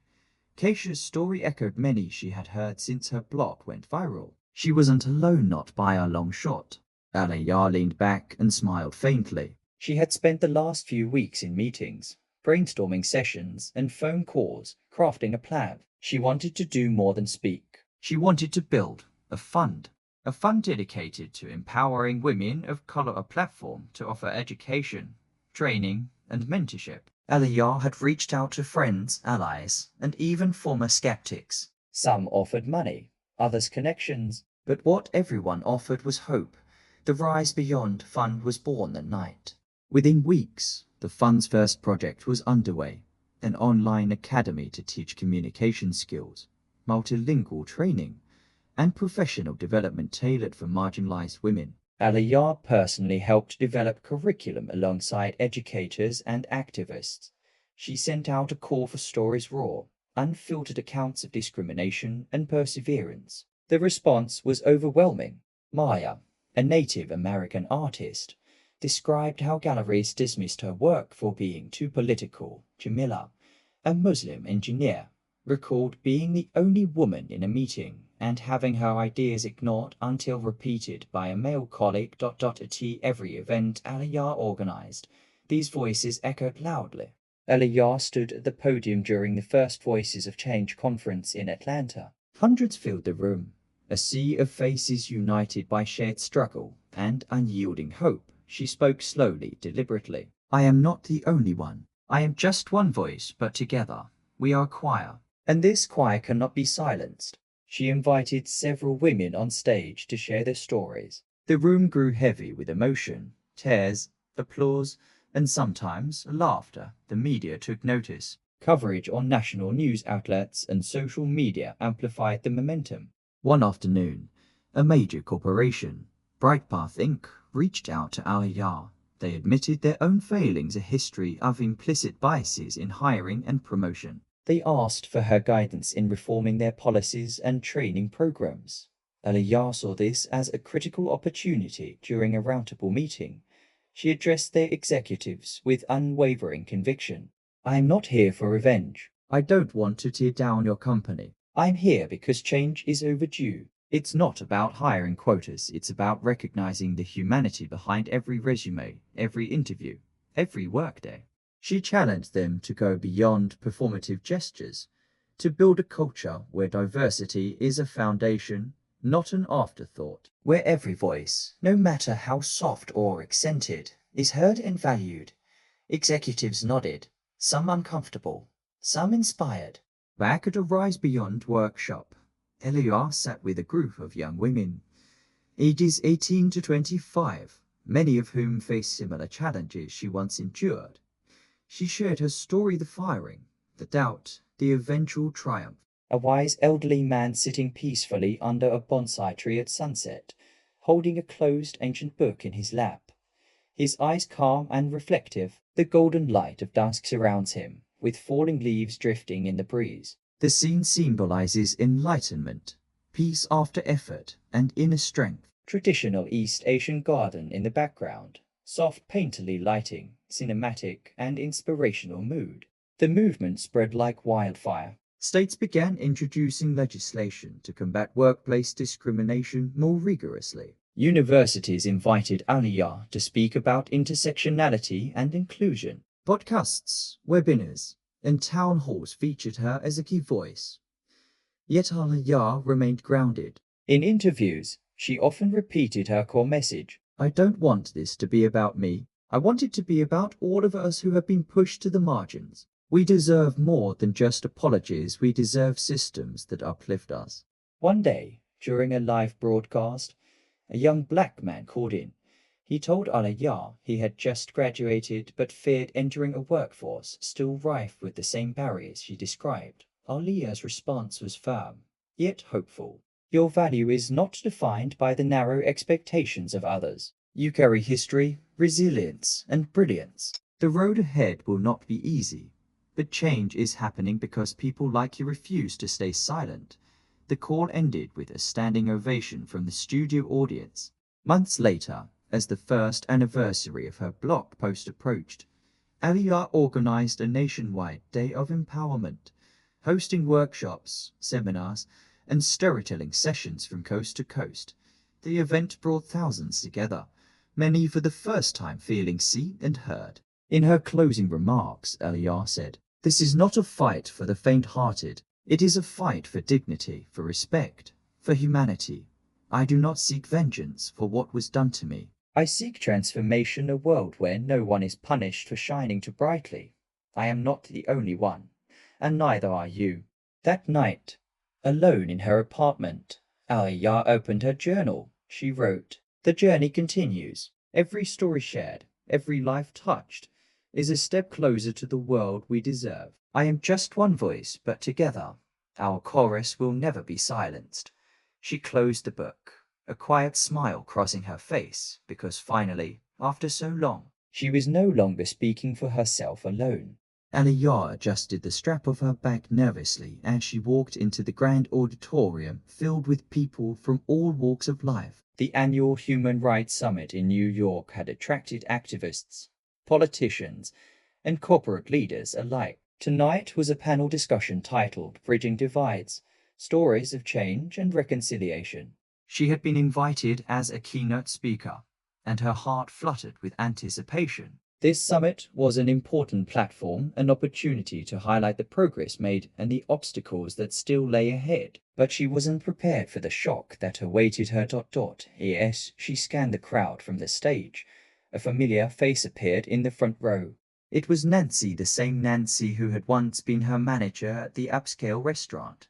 Keisha's story echoed many she had heard since her blog went viral. She wasn't alone, not by a long shot. Aaliyah leaned back and smiled faintly. She had spent the last few weeks in meetings, brainstorming sessions, and phone calls, crafting a plan. She wanted to do more than speak. She wanted to build a fund dedicated to empowering women of color, a platform to offer education, training, and mentorship. Aaliyah had reached out to friends, allies, and even former skeptics. Some offered money, others connections, but what everyone offered was hope. The Rise Beyond Fund was born that night. Within weeks, the fund's first project was underway, an online academy to teach communication skills, multilingual training, and professional development tailored for marginalized women. Aaliyah personally helped develop curriculum alongside educators and activists. She sent out a call for stories raw, unfiltered accounts of discrimination and perseverance. The response was overwhelming. Maya, a Native American artist, described how galleries dismissed her work for being too political. Jamila, a Muslim engineer, recalled being the only woman in a meeting and having her ideas ignored until repeated by a male colleague. At every event Aaliyah organized, these voices echoed loudly. Aaliyah stood at the podium during the first Voices of Change conference in Atlanta. Hundreds filled the room, a sea of faces united by shared struggle and unyielding hope. She spoke slowly, deliberately. I am not the only one. I am just one voice, but together we are a choir. And this choir cannot be silenced. She invited several women on stage to share their stories. The room grew heavy with emotion, tears, applause, and sometimes laughter. The media took notice. Coverage on national news outlets and social media amplified the momentum. One afternoon, a major corporation, Brightpath Inc., reached out to Aaliyah. They admitted their own failings, a history of implicit biases in hiring and promotion. They asked for her guidance in reforming their policies and training programs. Aaliyah saw this as a critical opportunity. During a roundtable meeting, she addressed their executives with unwavering conviction. I am not here for revenge. I don't want to tear down your company. I'm here because change is overdue. It's not about hiring quotas, it's about recognizing the humanity behind every resume, every interview, every workday. She challenged them to go beyond performative gestures, to build a culture where diversity is a foundation, not an afterthought, where every voice, no matter how soft or accented, is heard and valued. Executives nodded, some uncomfortable, some inspired. Back at a Rise Beyond workshop, Aaliyah sat with a group of young women, ages 18 to 25, many of whom faced similar challenges she once endured. She shared her story, the firing, the doubt, the eventual triumph. A wise elderly man sitting peacefully under a bonsai tree at sunset, holding a closed ancient book in his lap. His eyes calm and reflective, the golden light of dusk surrounds him, with falling leaves drifting in the breeze. The scene symbolizes enlightenment, peace after effort, and inner strength. Traditional East Asian garden in the background, soft painterly lighting, cinematic and inspirational mood. The movement spread like wildfire. States began introducing legislation to combat workplace discrimination more rigorously. Universities invited Aaliyah to speak about intersectionality and inclusion. Podcasts, webinars, and town halls featured her as a key voice. Yet Aaliyah remained grounded. In interviews, she often repeated her core message. I don't want this to be about me. I want it to be about all of us who have been pushed to the margins. We deserve more than just apologies. We deserve systems that uplift us. One day, during a live broadcast, a young black man called in. He told Aaliyah he had just graduated but feared entering a workforce still rife with the same barriers she described. Aaliyah's response was firm, yet hopeful. Your value is not defined by the narrow expectations of others. You carry history, resilience, and brilliance. The road ahead will not be easy, but change is happening because people like you refuse to stay silent. The call ended with a standing ovation from the studio audience. Months later, as the first anniversary of her blog post approached, Aaliyah organized a nationwide day of empowerment, hosting workshops, seminars, and storytelling sessions from coast to coast. The event brought thousands together, many for the first time feeling seen and heard. In her closing remarks, Aaliyah said, "This is not a fight for the faint-hearted. It is a fight for dignity, for respect, for humanity. I do not seek vengeance for what was done to me. I seek transformation, a world where no one is punished for shining too brightly, I am not the only one, and neither are you. That night, alone in her apartment, Aaliyah opened her journal. She wrote, "The journey continues. Every story shared, every life touched, is a step closer to the world we deserve. I am just one voice, but together, our chorus will never be silenced." She closed the book, a quiet smile crossing her face, because finally, after so long, she was no longer speaking for herself alone. Aaliyah adjusted the strap of her bag nervously as she walked into the grand auditorium filled with people from all walks of life. The annual Human Rights Summit in New York had attracted activists, politicians, and corporate leaders alike. Tonight was a panel discussion titled "Bridging Divides: Stories of Change and Reconciliation." She had been invited as a keynote speaker, and her heart fluttered with anticipation. This summit was an important platform, an opportunity to highlight the progress made and the obstacles that still lay ahead. But she wasn't prepared for the shock that awaited her. As she scanned the crowd from the stage, a familiar face appeared in the front row. It was Nancy, the same Nancy who had once been her manager at the upscale restaurant,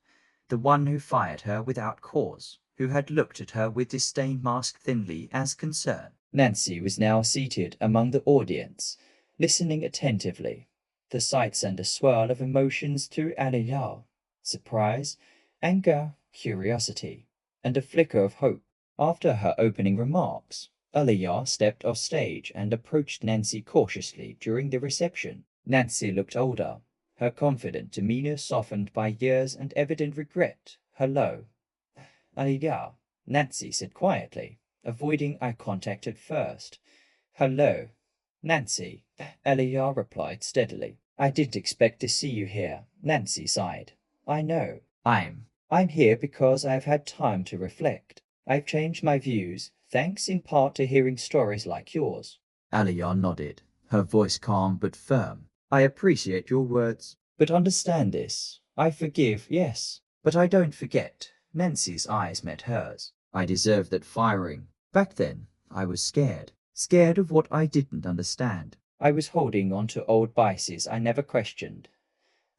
the one who fired her without cause, who had looked at her with disdain masked thinly as concern. Nancy was now seated among the audience, listening attentively. The sight sent a swirl of emotions through Aaliyah: surprise, anger, curiosity, and a flicker of hope. After her opening remarks, Aaliyah stepped off stage and approached Nancy cautiously during the reception. Nancy looked older, her confident demeanor softened by years and evident regret. "Hello, Aaliyah," Nancy said quietly, avoiding eye contact at first. "Hello, Nancy," Aaliyah replied steadily. "I didn't expect to see you here," Nancy sighed. "I know. I'm here because I've had time to reflect. I've changed my views, thanks in part to hearing stories like yours." Aaliyah nodded, her voice calm but firm. "I appreciate your words, but understand this. I forgive, yes, but I don't forget." Nancy's eyes met hers. "I deserve that firing. Back then, I was scared. Scared of what I didn't understand. I was holding on to old biases I never questioned."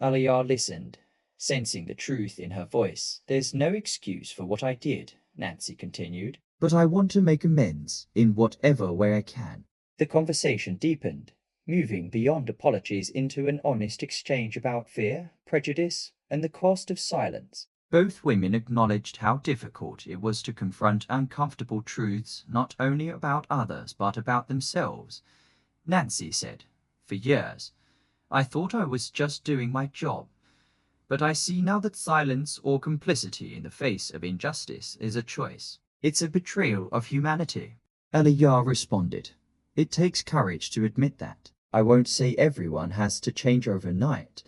Aaliyah listened, sensing the truth in her voice. "There's no excuse for what I did," Nancy continued, "but I want to make amends in whatever way I can." The conversation deepened, moving beyond apologies into an honest exchange about fear, prejudice, and the cost of silence. Both women acknowledged how difficult it was to confront uncomfortable truths not only about others but about themselves. Nancy said, "For years, I thought I was just doing my job, but I see now that silence or complicity in the face of injustice is a choice. It's a betrayal of humanity." Aaliyah responded, "It takes courage to admit that. I won't say everyone has to change overnight,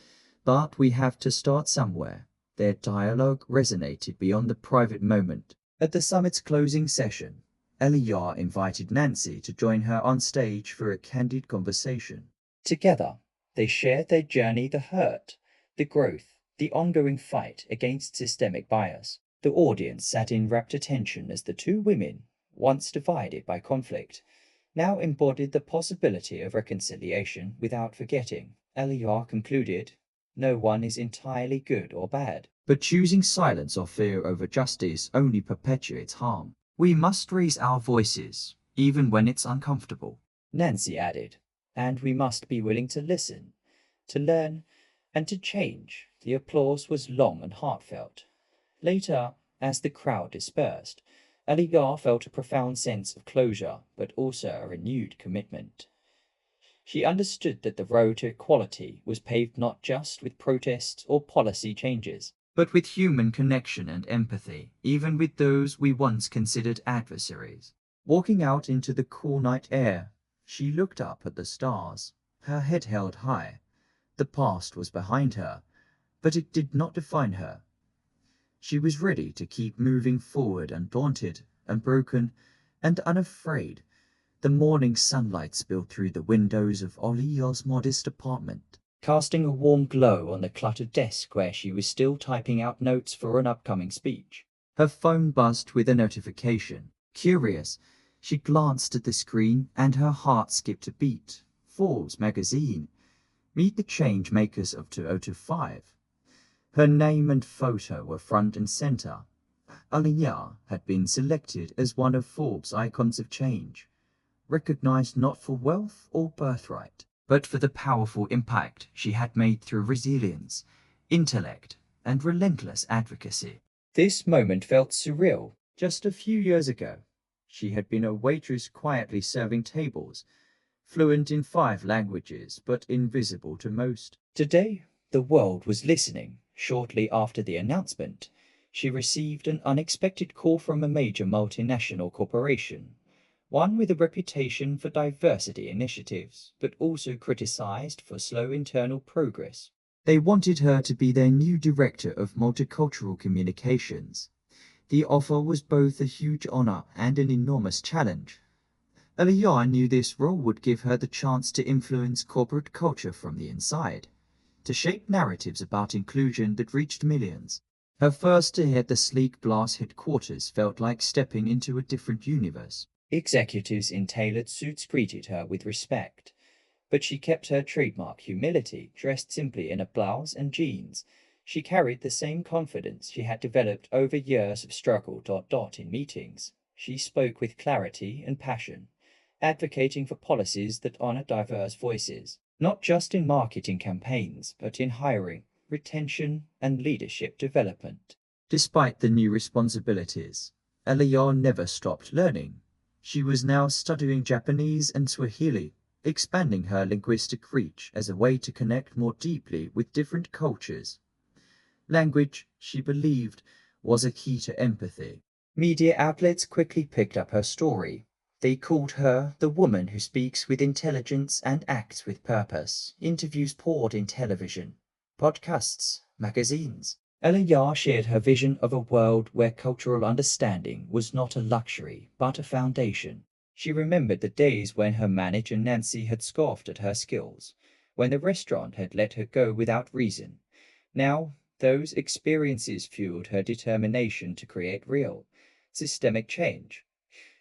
but we have to start somewhere." Their dialogue resonated beyond the private moment. At the summit's closing session, Aaliyah invited Nancy to join her on stage for a candid conversation. Together, they shared their journey, the hurt, the growth, the ongoing fight against systemic bias. The audience sat in rapt attention as the two women, once divided by conflict, now embodied the possibility of reconciliation without forgetting. Aaliyah concluded, "No one is entirely good or bad, but choosing silence or fear over justice only perpetuates harm. We must raise our voices, even when it's uncomfortable." Nancy added, "And we must be willing to listen, to learn, and to change." The applause was long and heartfelt. Later, as the crowd dispersed, Aaliyah felt a profound sense of closure, but also a renewed commitment. She understood that the road to equality was paved not just with protests or policy changes, but with human connection and empathy, even with those we once considered adversaries. Walking out into the cool night air, she looked up at the stars, her head held high. The past was behind her, but it did not define her. She was ready to keep moving forward, undaunted, unbroken, and unafraid. The morning sunlight spilled through the windows of Aaliyah's modest apartment, casting a warm glow on the cluttered desk where she was still typing out notes for an upcoming speech. Her phone buzzed with a notification. Curious, she glanced at the screen and her heart skipped a beat. Forbes magazine. Meet the change makers of 2025. Her name and photo were front and center. Aaliyah had been selected as one of Forbes' icons of change, recognized not for wealth or birthright, but for the powerful impact she had made through resilience, intellect, and relentless advocacy. This moment felt surreal. Just a few years ago, she had been a waitress quietly serving tables, fluent in 5 languages but invisible to most. Today, the world was listening. Shortly after the announcement, she received an unexpected call from a major multinational corporation, one with a reputation for diversity initiatives, but also criticized for slow internal progress. They wanted her to be their new director of multicultural communications. The offer was both a huge honor and an enormous challenge. Aaliyah knew this role would give her the chance to influence corporate culture from the inside, to shape narratives about inclusion that reached millions. Her first day at the sleek glass headquarters felt like stepping into a different universe. Executives in tailored suits greeted her with respect, but she kept her trademark humility, dressed simply in a blouse and jeans. She carried the same confidence she had developed over years of struggle. In meetings, she spoke with clarity and passion, advocating for policies that honor diverse voices, not just in marketing campaigns, but in hiring, retention, and leadership development. Despite the new responsibilities, Aaliyah never stopped learning. She was now studying Japanese and Swahili, expanding her linguistic reach as a way to connect more deeply with different cultures. Language, she believed, was a key to empathy. Media outlets quickly picked up her story. They called her the woman who speaks with intelligence and acts with purpose. Interviews poured in television, podcasts, magazines. Aaliyah shared her vision of a world where cultural understanding was not a luxury, but a foundation. She remembered the days when her manager Nancy had scoffed at her skills, when the restaurant had let her go without reason. Now, those experiences fueled her determination to create real, systemic change.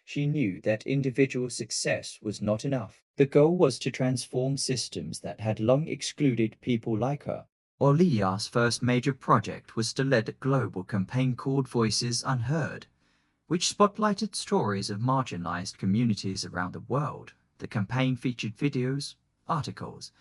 She knew that individual success was not enough. The goal was to transform systems that had long excluded people like her. Aaliyah's first major project was to lead a global campaign called Voices Unheard, which spotlighted stories of marginalized communities around the world. The campaign featured videos, articles,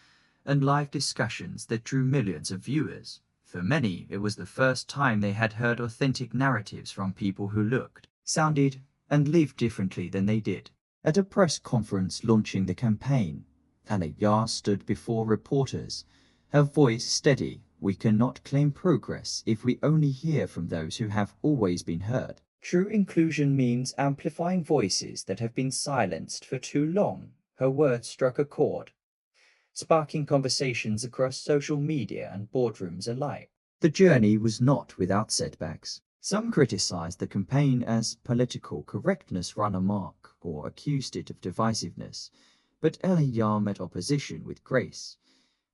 and live discussions that drew millions of viewers. For many, it was the first time they had heard authentic narratives from people who looked, sounded, and lived differently than they did. At a press conference launching the campaign, Aaliyah stood before reporters, her voice steady. "We cannot claim progress if we only hear from those who have always been heard. True inclusion means amplifying voices that have been silenced for too long." Her words struck a chord, sparking conversations across social media and boardrooms alike. The journey was not without setbacks. Some criticized the campaign as political correctness run amok or accused it of divisiveness, but Aaliyah met opposition with grace,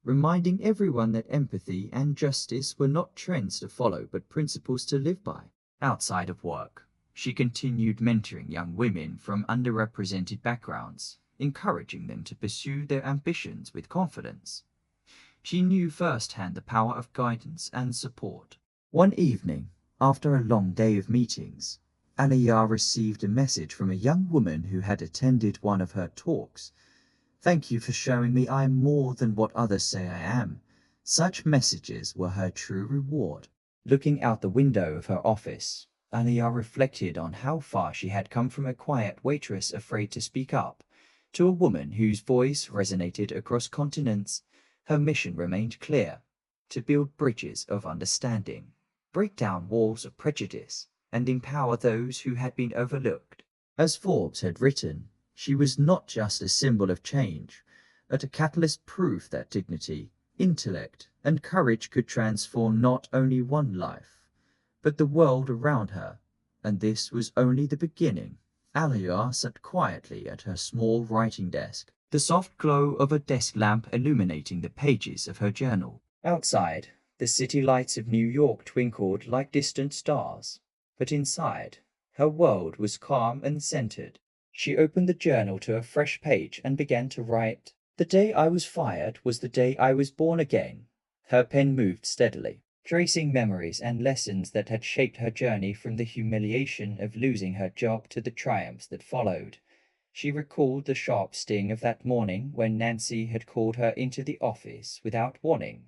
reminding everyone that empathy and justice were not trends to follow but principles to live by. Outside of work, she continued mentoring young women from underrepresented backgrounds, encouraging them to pursue their ambitions with confidence. She knew firsthand the power of guidance and support. One evening, after a long day of meetings, Aaliyah received a message from a young woman who had attended one of her talks. "Thank you for showing me I am more than what others say I am." Such messages were her true reward. Looking out the window of her office, Aaliyah reflected on how far she had come from a quiet waitress afraid to speak up, to a woman whose voice resonated across continents. Her mission remained clear: to build bridges of understanding, break down walls of prejudice, and empower those who had been overlooked. As Forbes had written, she was not just a symbol of change, but a catalyst proof that dignity, intellect, and courage could transform not only one life, but the world around her. And this was only the beginning. Aaliyah sat quietly at her small writing desk, the soft glow of a desk lamp illuminating the pages of her journal. Outside, the city lights of New York twinkled like distant stars, but inside, her world was calm and centered. She opened the journal to a fresh page and began to write. The day I was fired was the day I was born again. Her pen moved steadily, tracing memories and lessons that had shaped her journey from the humiliation of losing her job to the triumphs that followed. She recalled the sharp sting of that morning when Nancy had called her into the office without warning.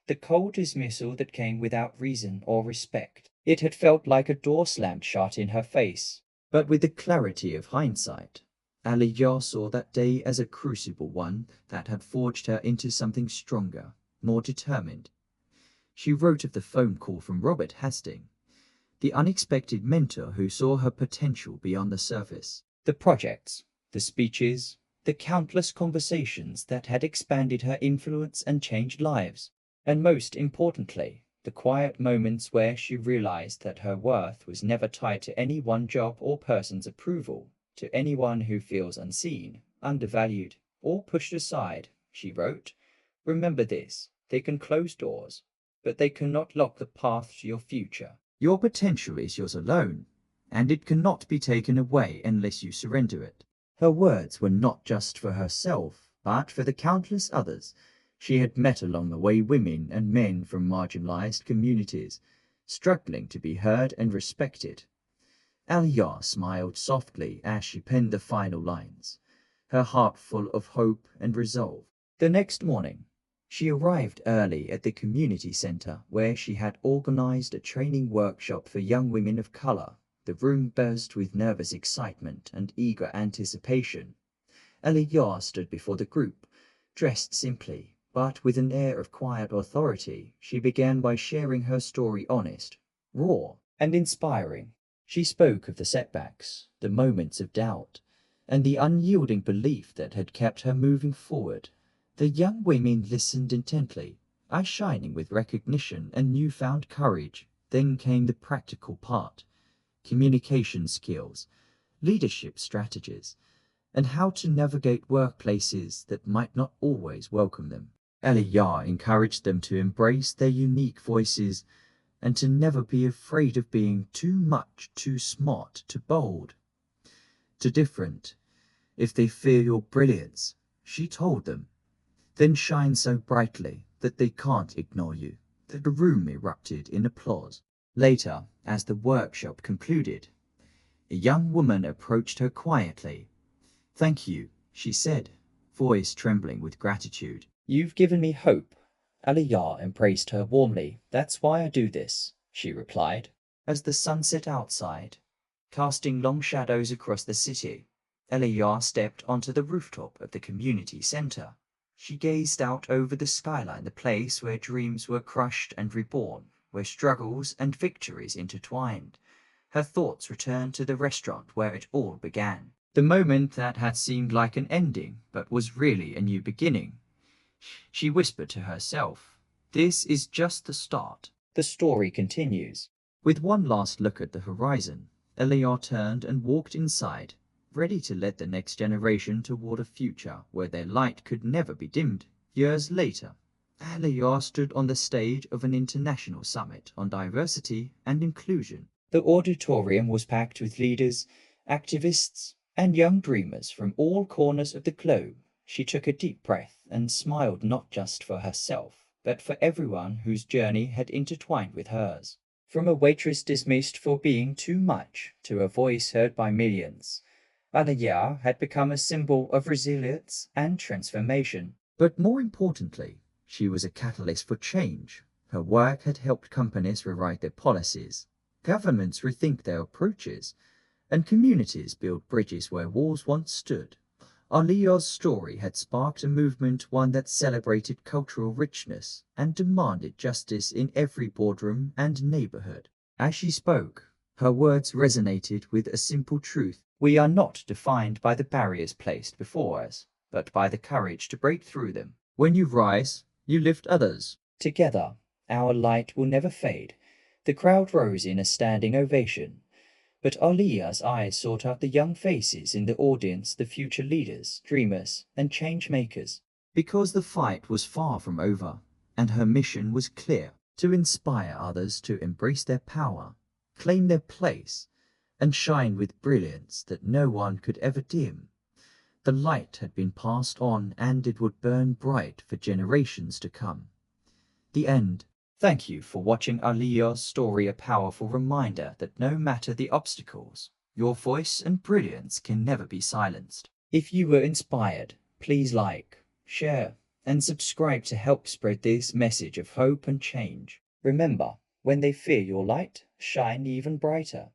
The cold dismissal that came without reason or respect. It had felt like a door slammed shut in her face. But with the clarity of hindsight, Aaliyah saw that day as a crucible, one that had forged her into something stronger, more determined. She wrote of the phone call from Robert Hastings, the unexpected mentor who saw her potential beyond the surface. The projects, the speeches, the countless conversations that had expanded her influence and changed lives. And most importantly, the quiet moments where she realized that her worth was never tied to any one job or person's approval. To anyone who feels unseen, undervalued, or pushed aside, she wrote, "Remember this, they can close doors, but they cannot lock the path to your future. Your potential is yours alone, and it cannot be taken away unless you surrender it." Her words were not just for herself, but for the countless others she had met along the way, women and men from marginalized communities, struggling to be heard and respected. Aaliyah smiled softly as she penned the final lines, her heart full of hope and resolve. The next morning, she arrived early at the community center where she had organized a training workshop for young women of color. The room buzzed with nervous excitement and eager anticipation. Aaliyah stood before the group, dressed simply, but with an air of quiet authority. She began by sharing her story, honest, raw, and inspiring. She spoke of the setbacks, the moments of doubt, and the unyielding belief that had kept her moving forward. The young women listened intently, eyes shining with recognition and newfound courage. Then came the practical part: communication skills, leadership strategies, and how to navigate workplaces that might not always welcome them. Aaliyah encouraged them to embrace their unique voices and to never be afraid of being too much, too smart, too bold, too different. If they fear your brilliance, she told them, then shine so brightly that they can't ignore you. The room erupted in applause. Later, as the workshop concluded, a young woman approached her quietly. "Thank you," she said, voice trembling with gratitude. "You've given me hope." Aaliyah embraced her warmly. "That's why I do this," she replied. As the sun set outside, casting long shadows across the city, Aaliyah stepped onto the rooftop of the community center. She gazed out over the skyline, the place where dreams were crushed and reborn, where struggles and victories intertwined. Her thoughts returned to the restaurant where it all began. The moment that had seemed like an ending, but was really a new beginning. She whispered to herself, "This is just the start." The story continues. With one last look at the horizon, Aaliyah turned and walked inside, ready to lead the next generation toward a future where their light could never be dimmed. Years later, Aaliyah stood on the stage of an international summit on diversity and inclusion. The auditorium was packed with leaders, activists, and young dreamers from all corners of the globe. She took a deep breath and smiled, not just for herself, but for everyone whose journey had intertwined with hers. From a waitress dismissed for being too much to a voice heard by millions, Aaliyah had become a symbol of resilience and transformation. But more importantly, she was a catalyst for change. Her work had helped companies rewrite their policies, governments rethink their approaches, and communities build bridges where walls once stood. Aaliyah's story had sparked a movement, one that celebrated cultural richness and demanded justice in every boardroom and neighborhood. As she spoke, her words resonated with a simple truth: we are not defined by the barriers placed before us, but by the courage to break through them. When you rise, you lift others. Together, our light will never fade. The crowd rose in a standing ovation. But Aaliyah's eyes sought out the young faces in the audience, the future leaders, dreamers, and change makers. Because the fight was far from over, and her mission was clear: to inspire others to embrace their power, claim their place, and shine with brilliance that no one could ever dim. The light had been passed on and it would burn bright for generations to come. The end. Thank you for watching Aaliyah's story, a powerful reminder that no matter the obstacles, your voice and brilliance can never be silenced. If you were inspired, please like, share, and subscribe to help spread this message of hope and change. Remember, when they fear your light, shine even brighter.